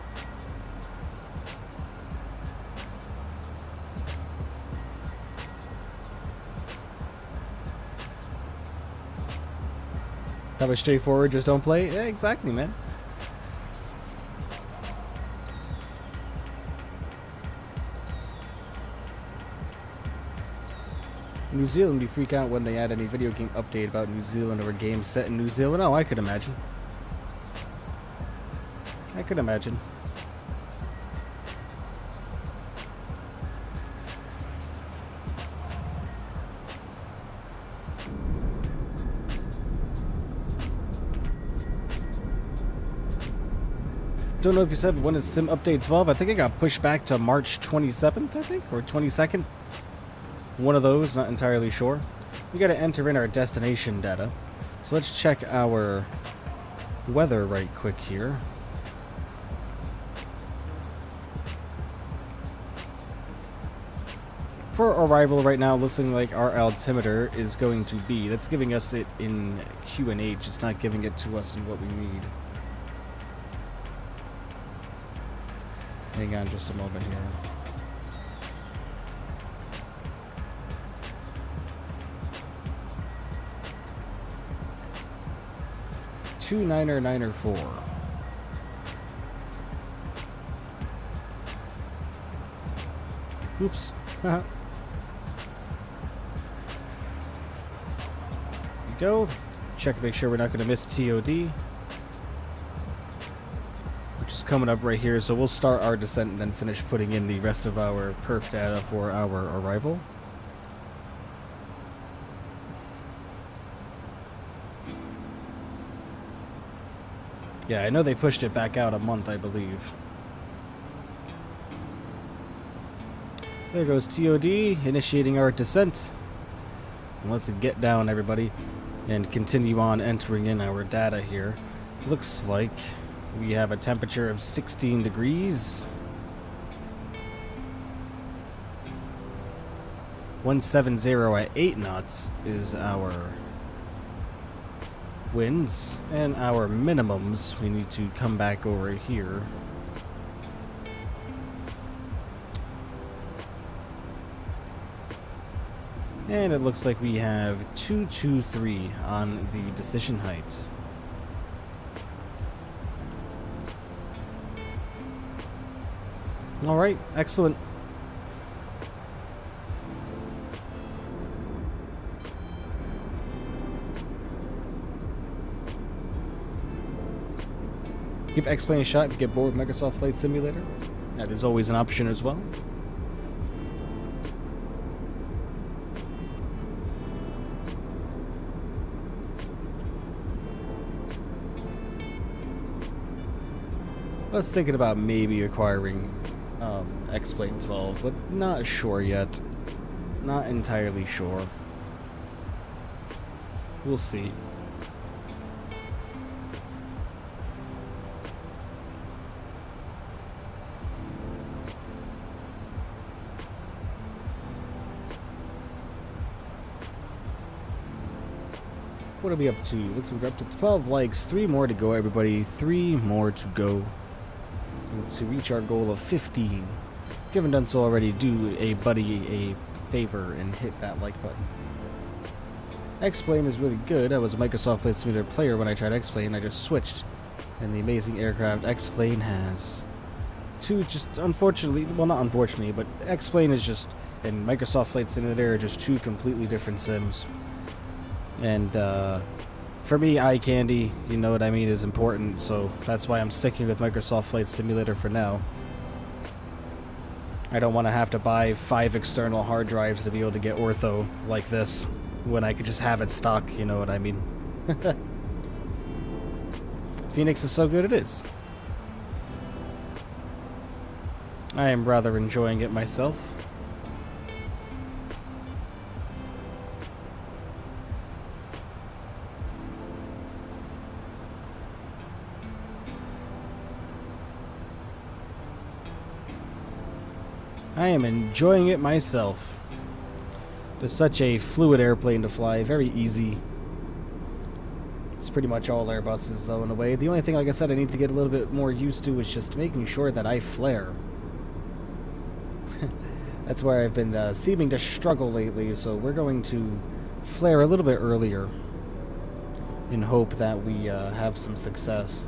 That was straightforward, just don't play? Yeah, exactly, man. New Zealand, you freak out when they add any video game update about New Zealand or a game set in New Zealand? Oh, I could imagine. I could imagine. Don't know if you said when is Sim Update 12. I think it got pushed back to March 27th, I think, or 22nd. One of those, not entirely sure. We got to enter in our destination data. So let's check our weather right quick here. For arrival right now, looking like our altimeter is going to be, that's giving us it in QNH, it's not giving it to us in what we need. Hang on just a moment here. Two 9er 4. Oops. Go. Check to make sure we're not going to miss TOD. Which is coming up right here, so we'll start our descent and then finish putting in the rest of our perf data for our arrival. Yeah, I know they pushed it back out a month, I believe. There goes TOD, initiating our descent. And let's get down, everybody, and continue on entering in our data here. Looks like we have a temperature of 16 degrees. 170 at 8 knots is our winds, and our minimums, we need to come back over here. And it looks like we have 223 on the decision height. Alright, excellent. Give X-Plane a shot if you get bored with Microsoft Flight Simulator. That is always an option as well. I was thinking about maybe acquiring X-Plane 12, but not sure yet. Not entirely sure. We'll see. What are we up to? Looks like we're up to 12 likes. 3 more to go, everybody. 3 more to go. And to reach our goal of 15. If you haven't done so already, do a buddy a favor and hit that like button. X-Plane is really good. I was a Microsoft Flight Simulator player when I tried X-Plane. I just switched. And the amazing aircraft X-Plane has two, just unfortunately, well, not unfortunately, but X-Plane is just, and Microsoft Flight Simulator are just two completely different sims. And for me, eye candy, you know what I mean, is important, so that's why I'm sticking with Microsoft Flight Simulator for now. I don't want to have to buy 5 external hard drives to be able to get ortho like this, when I could just have it stock, you know what I mean. Phoenix is so good it is. I am rather enjoying it myself. I am enjoying it myself. It's such a fluid airplane to fly, very easy. It's pretty much all Airbuses, though, in a way. The only thing, like I said, I need to get a little bit more used to is just making sure that I flare. That's where I've been seeming to struggle lately, so we're going to flare a little bit earlier in hope that we have some success.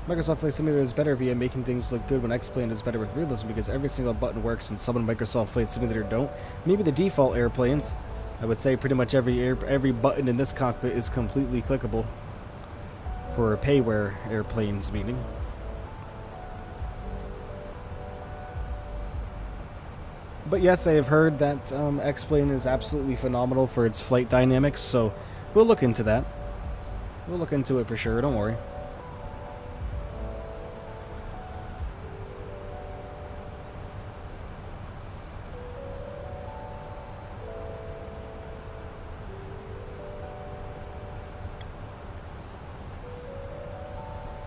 Microsoft Flight Simulator is better via making things look good when X-Plane is better with realism because every single button works and some in Microsoft Flight Simulator don't. Maybe the default airplanes. I would say pretty much every button in this cockpit is completely clickable. For payware airplanes, meaning. But yes, I have heard that X-Plane is absolutely phenomenal for its flight dynamics, so we'll look into that. We'll look into it for sure, don't worry.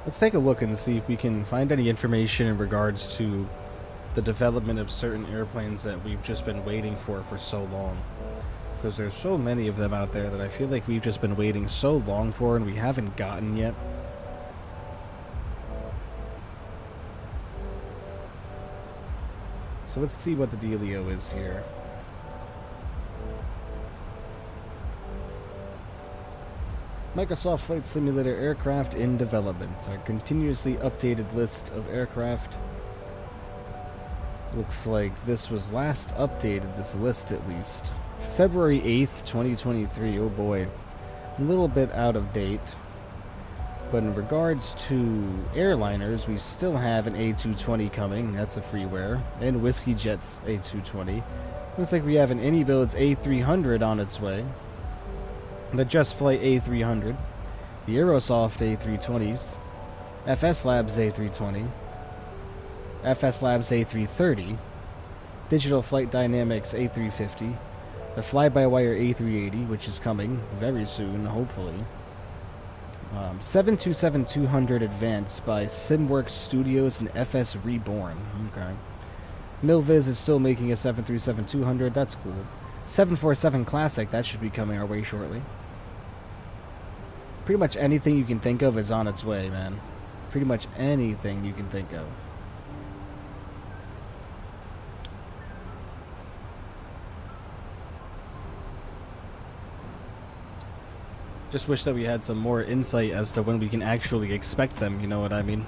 Let's take a look and see if we can find any information in regards to the development of certain airplanes that we've just been waiting for so long. Because there's so many of them out there that I feel like we've just been waiting so long for and we haven't gotten yet. So let's see what the dealio is here. Microsoft Flight Simulator aircraft in development. Our continuously updated list of aircraft. Looks like this was last updated, this list at least. February 8th, 2023. Oh boy. A little bit out of date. But in regards to airliners, we still have an A320 coming. That's a freeware. And Whiskey Jet's A320. Looks like we have an Anybuild's A300 on its way. The Just Flight A300, the Aerosoft A320s, FS Labs A320, FS Labs A330, Digital Flight Dynamics A350, the FlyByWire A380, which is coming very soon, hopefully, 727-200 Advanced by SimWorks Studios and FS Reborn. Okay. Milviz is still making a 737-200, that's cool. 747 Classic, that should be coming our way shortly. Pretty much anything you can think of is on its way, man. Pretty much anything you can think of. Just wish that we had some more insight as to when we can actually expect them, you know what I mean?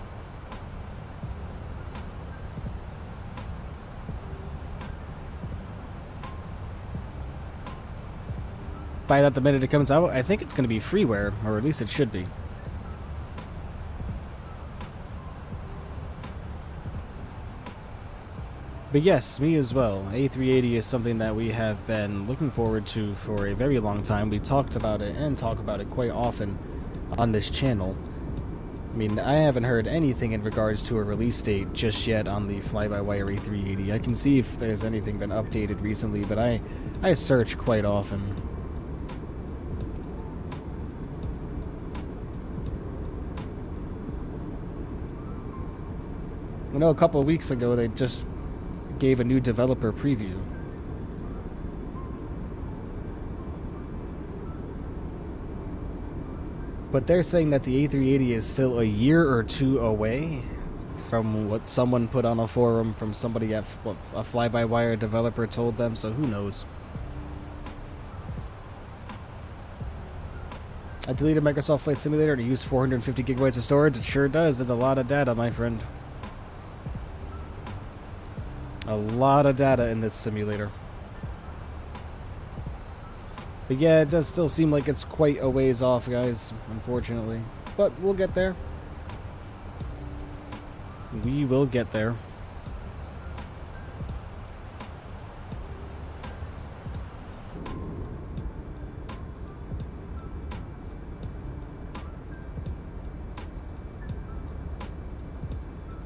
Buy it out the minute it comes out. I think it's going to be freeware, or at least it should be. But yes, me as well. A380 is something that we have been looking forward to for a very long time. We talked about it and talk about it quite often on this channel. I mean, I haven't heard anything in regards to a release date just yet on the FlyByWire A380. I can see if there's anything been updated recently, but I search quite often. I know a couple of weeks ago they just gave a new developer preview. But they're saying that the A380 is still a year or two away from what someone put on a forum from somebody at a fly-by-wire developer told them, so who knows. I deleted Microsoft Flight Simulator to use 450 gigabytes of storage. It sure does. It's a lot of data, my friend. A lot of data in this simulator. But yeah, it does still seem like it's quite a ways off, guys, unfortunately. But we'll get there. We will get there.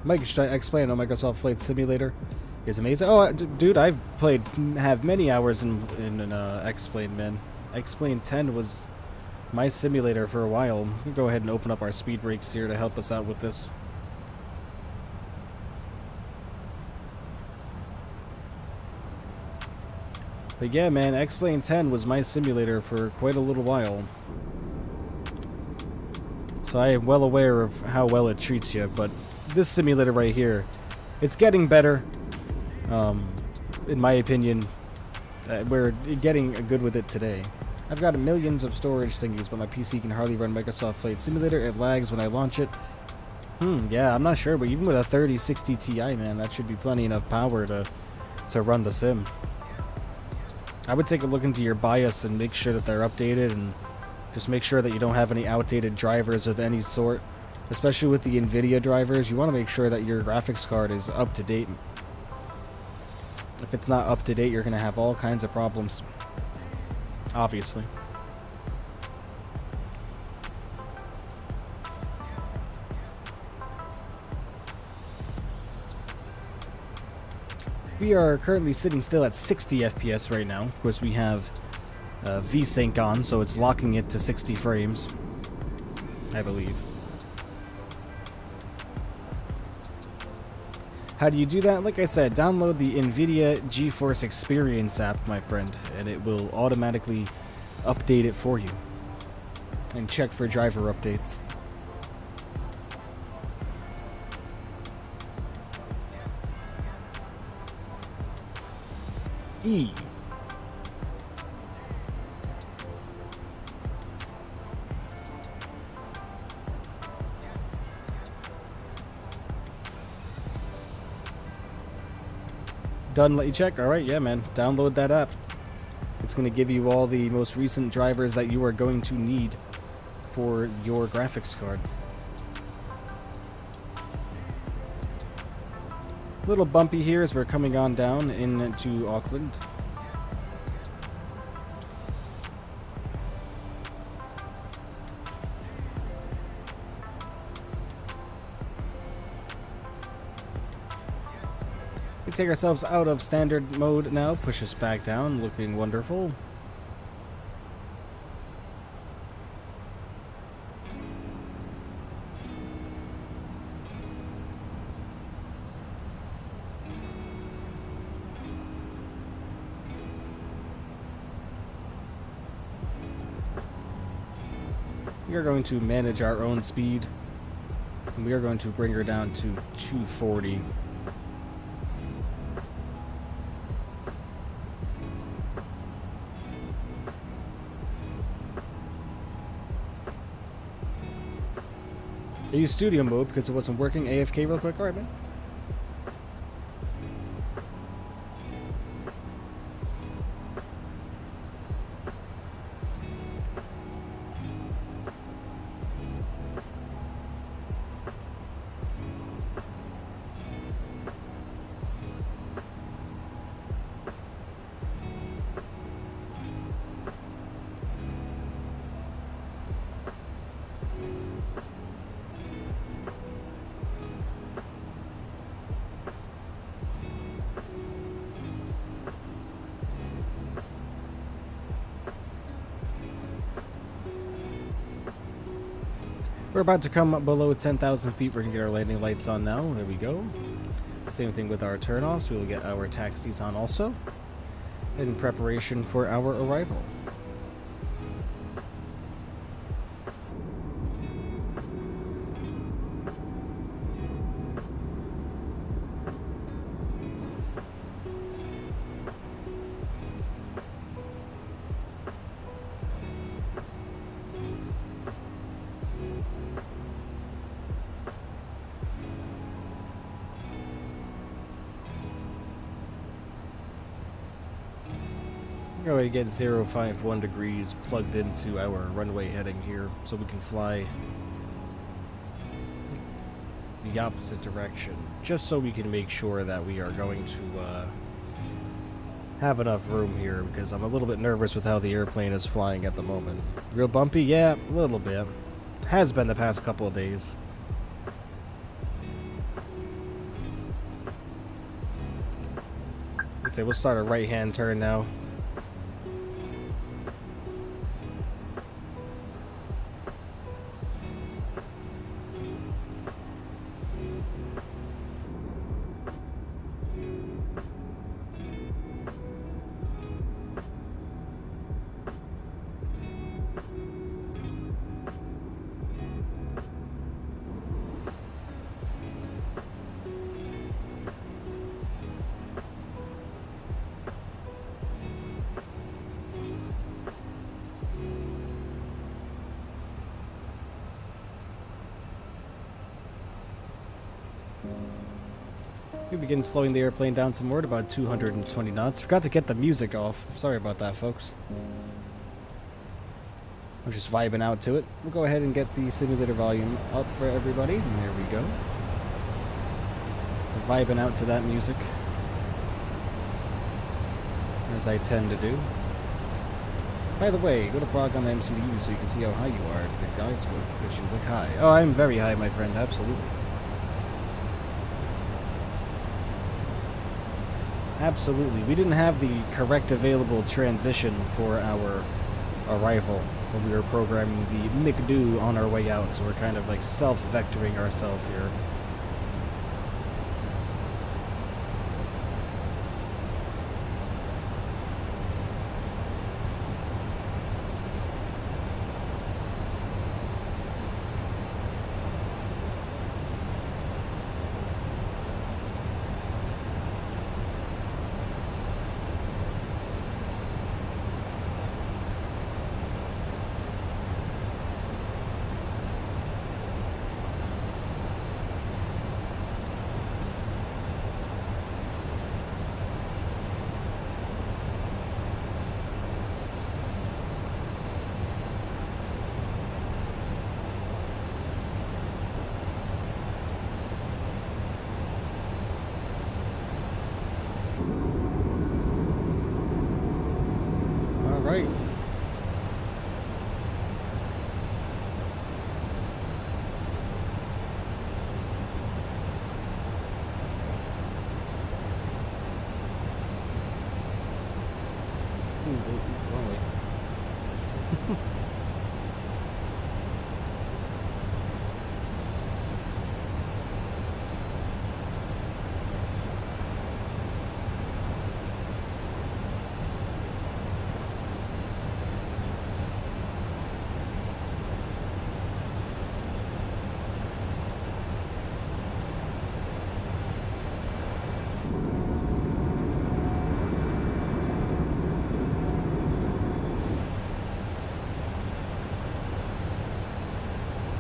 Mike, should I explain on Microsoft Flight Simulator? Is amazing. Oh, dude, have many hours in X-Plane, man. X-Plane 10 was my simulator for a while. We'll go ahead and open up our speed brakes here to help us out with this. But yeah, man, X-Plane 10 was my simulator for quite a little while. So I am well aware of how well it treats you, but this simulator right here, it's getting better. In my opinion, we're getting good with it today. I've got millions of storage thingies, but my PC can hardly run Microsoft Flight Simulator. It lags when I launch it. Yeah, I'm not sure, but even with a 3060 Ti, man, that should be plenty enough power to run the sim. I would take a look into your BIOS and make sure that they're updated, and just make sure that you don't have any outdated drivers of any sort. Especially with the NVIDIA drivers, you want to make sure that your graphics card is up to date. If it's not up to date, you're going to have all kinds of problems. Obviously. We are currently sitting still at 60 FPS right now. Of course, we have VSync on, so it's locking it to 60 frames, I believe. How do you do that? Like I said, download the NVIDIA GeForce Experience app, my friend, and it will automatically update it for you. And check for driver updates. E. Done, let you check? Alright, yeah, man. Download that app. It's going to give you all the most recent drivers that you are going to need for your graphics card. A little bumpy here as we're coming on down into Auckland. We take ourselves out of standard mode now, push us back down, looking wonderful. We are going to manage our own speed, and we are going to bring her down to 240. I used studio mode because it wasn't working. AFK real quick. Alright, man. We're about to come below 10,000 feet. We're going to get our landing lights on now. There we go. Same thing with our turnoffs. We will get our taxis on also in preparation for our arrival. We're going to get 051 degrees plugged into our runway heading here so we can fly the opposite direction, just so we can make sure that we are going to have enough room here, because I'm a little bit nervous with how the airplane is flying at the moment. Real bumpy? Yeah, a little bit. Has been the past couple of days. Okay, we'll start a right-hand turn now. We begin slowing the airplane down some more at about 220 knots. Forgot to get the music off. Sorry about that, folks. I'm just vibing out to it. We'll go ahead and get the simulator volume up for everybody. And there we go. Vibing out to that music, as I tend to do. By the way, go to Prague on the MCU so you can see how high you are. The guides work because you look high. Oh, I'm very high, my friend. Absolutely. Absolutely. We didn't have the correct available transition for our arrival when we were programming the McDo on our way out, so we're kind of like self-vectoring ourselves here. Right.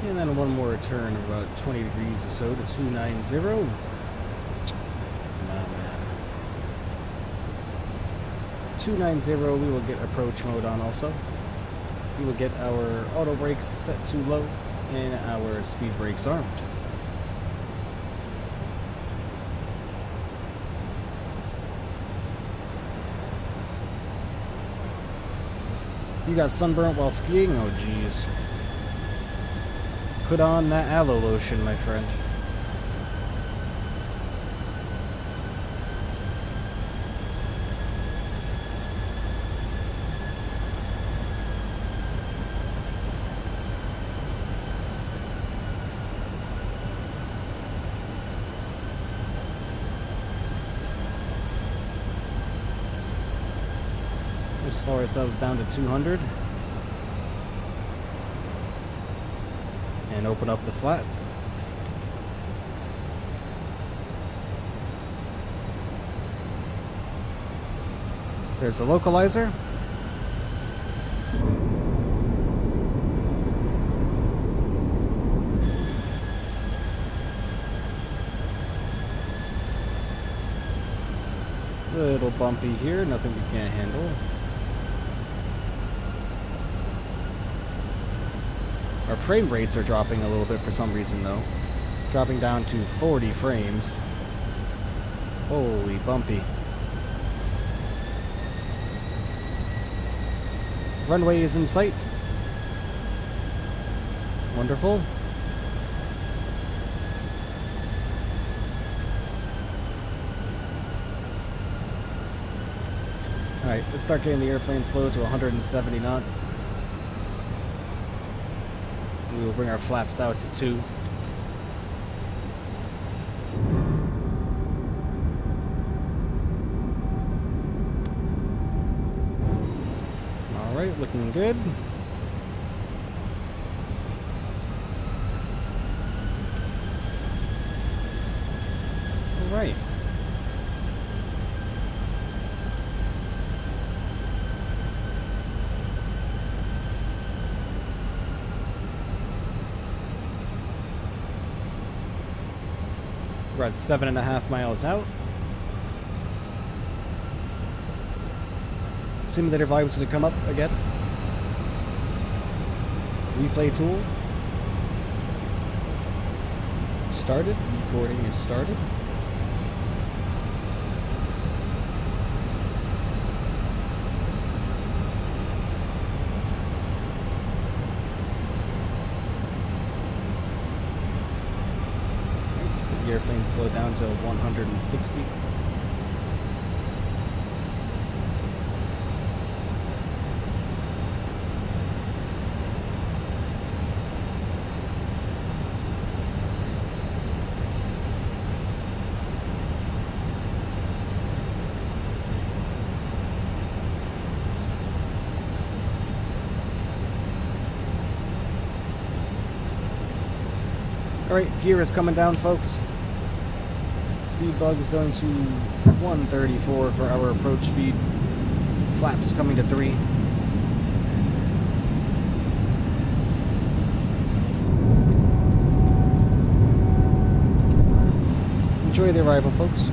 And then one more turn of about 20 degrees or so to 290. Nah, man. 290, we will get approach mode on also. We will get our auto brakes set to low and our speed brakes armed. You got sunburnt while skiing? Oh, geez. Put on that aloe lotion, my friend. We'll slow ourselves down to 200. And open up the slats. There's the localizer. Little bumpy here, nothing we can't handle. Our frame rates are dropping a little bit for some reason though. Dropping down to 40 frames. Holy bumpy. Runway is in sight. Wonderful. Alright, let's start getting the airplane slow to 170 knots. We will bring our flaps out to 2. Alright, looking good. Alright. We're at 7.5 miles out. Simulator volumes to come up again. Replay tool. Started. Recording is started. Let's get the airplane slowed down to 160. Alright, gear is coming down, folks. Speed bug is going to 134 for our approach speed. Flaps coming to 3. Enjoy the arrival, folks.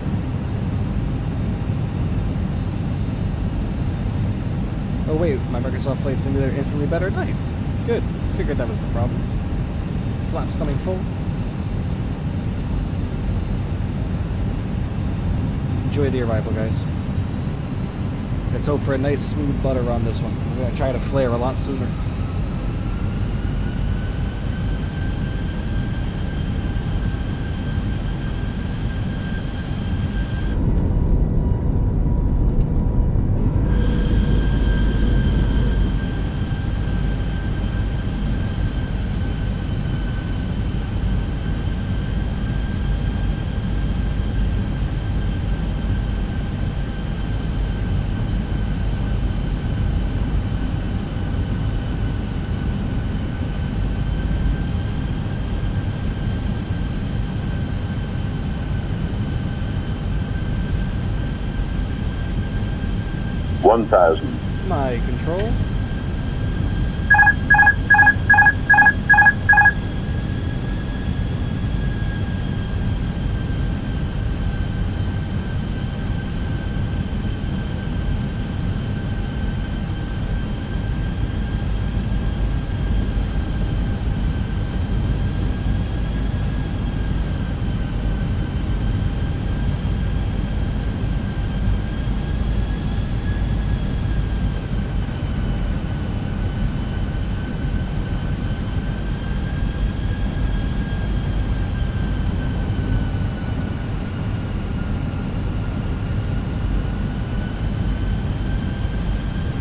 Oh wait, my Microsoft Flight Simulator instantly better? Nice. Good. Figured that was the problem. Flaps coming full. Enjoy the arrival, guys. Let's hope for a nice smooth butter on this one. We're going to try to flare a lot sooner. My control.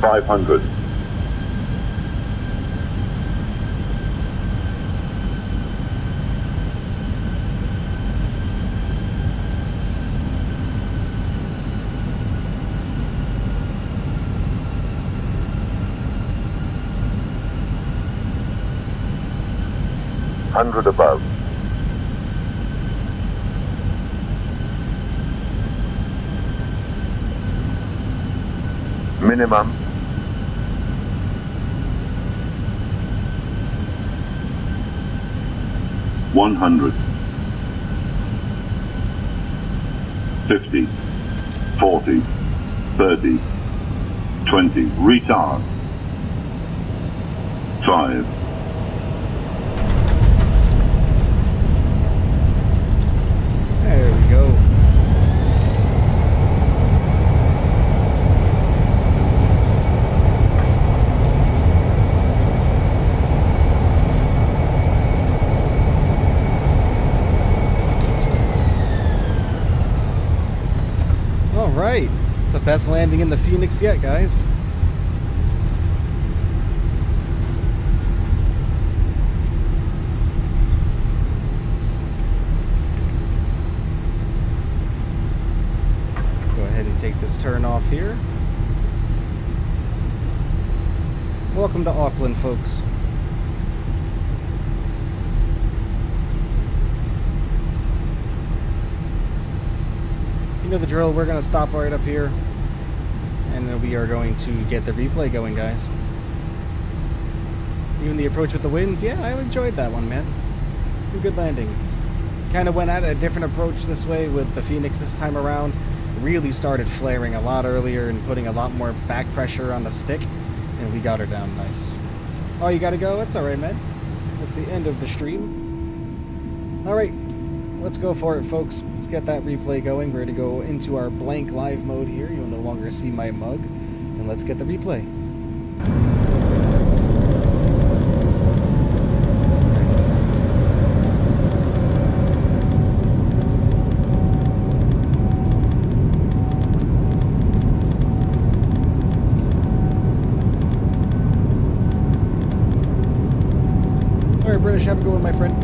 .500. 100 above. Minimum. $100. 50, 40, 30, 20. Retard. 5. There we go. All right. It's the best landing in the Phoenix yet, guys. Take this turn off here. Welcome to Auckland, folks. You know the drill, we're going to stop right up here and then we are going to get the replay going, guys. Even the approach with the winds, yeah, I enjoyed that one, man. Good landing. Kind of went at a different approach this way with the Phoenix this time around. Really started flaring a lot earlier and putting a lot more back pressure on the stick, and we got her down nice. Oh, you gotta go? That's alright, man. That's the end of the stream. Alright, let's go for it, folks. Let's get that replay going. We're gonna go into our blank live mode here. You'll no longer see my mug, and let's get the replay. British, have a good one, my friend.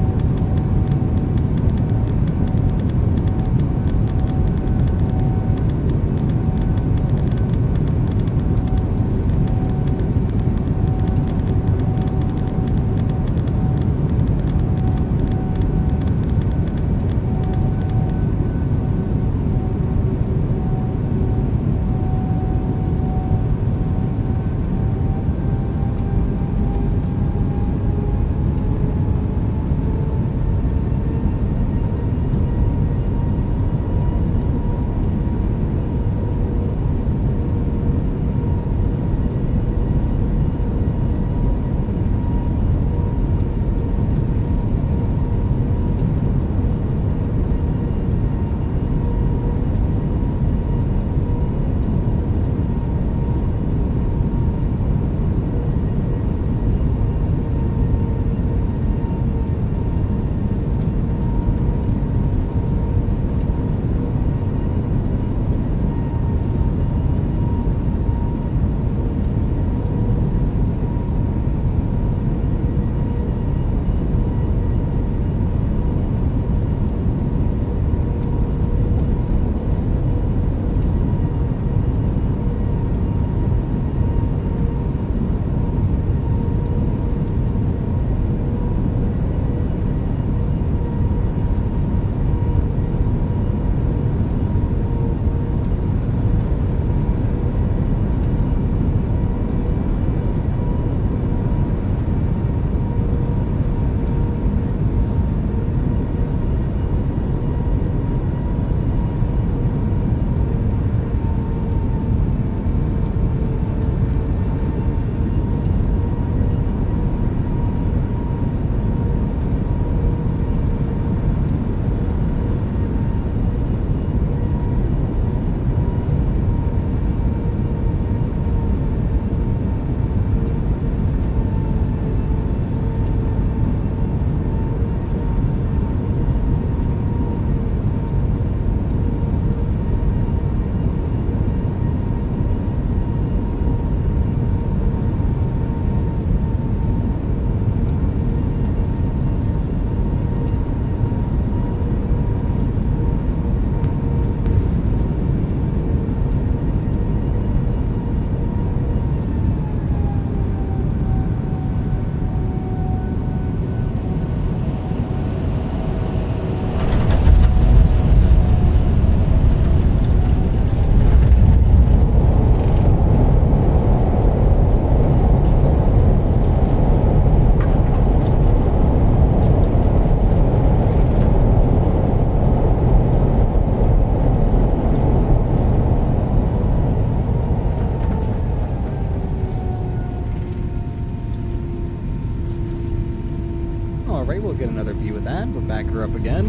back her up again.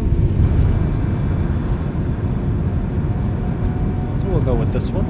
So we'll go with this one.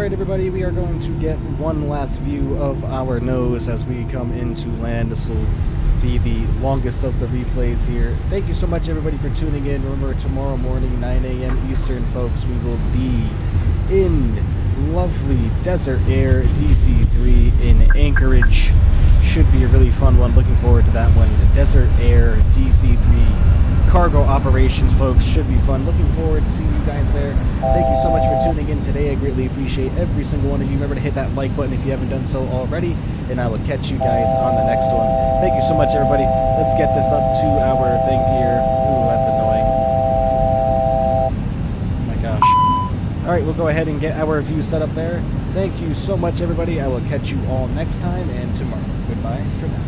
Everybody, we are going to get one last view of our nose as we come into land. This will be the longest of the replays here. Thank you so much, everybody, for tuning in. Remember, tomorrow morning, 9 a.m. Eastern, folks, we will be in lovely Desert Air DC-3 in Anchorage. Should be a really fun one. Looking forward to that one. Desert Air DC-3 cargo operations, folks. Should be fun. Looking forward to seeing you guys there. Thank you so much for tuning in today. I greatly appreciate every single one of you. Remember to hit that like button if you haven't done so already, and I will catch you guys on the next one. Thank you so much, everybody. Let's get this up to our thing here. Ooh, that's annoying. Oh my gosh. All right, we'll go ahead and get our view set up there. Thank you so much, everybody. I will catch you all next time and tomorrow. Goodbye for now.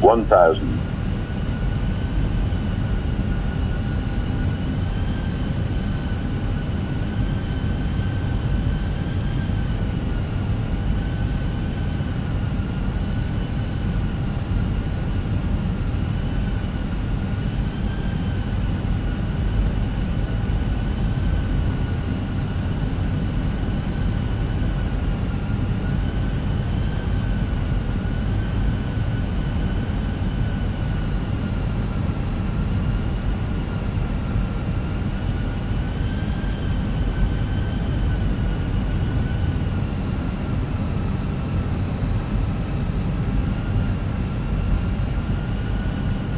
One thousand.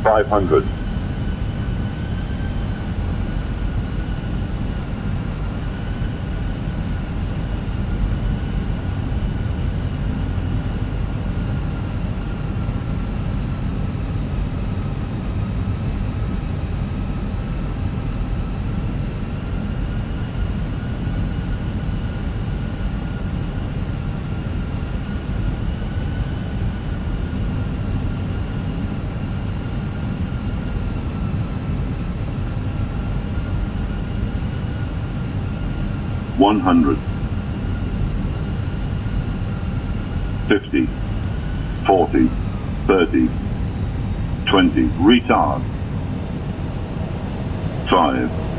Five hundred. One 100. 50. 40, 30, 20, retard. 5,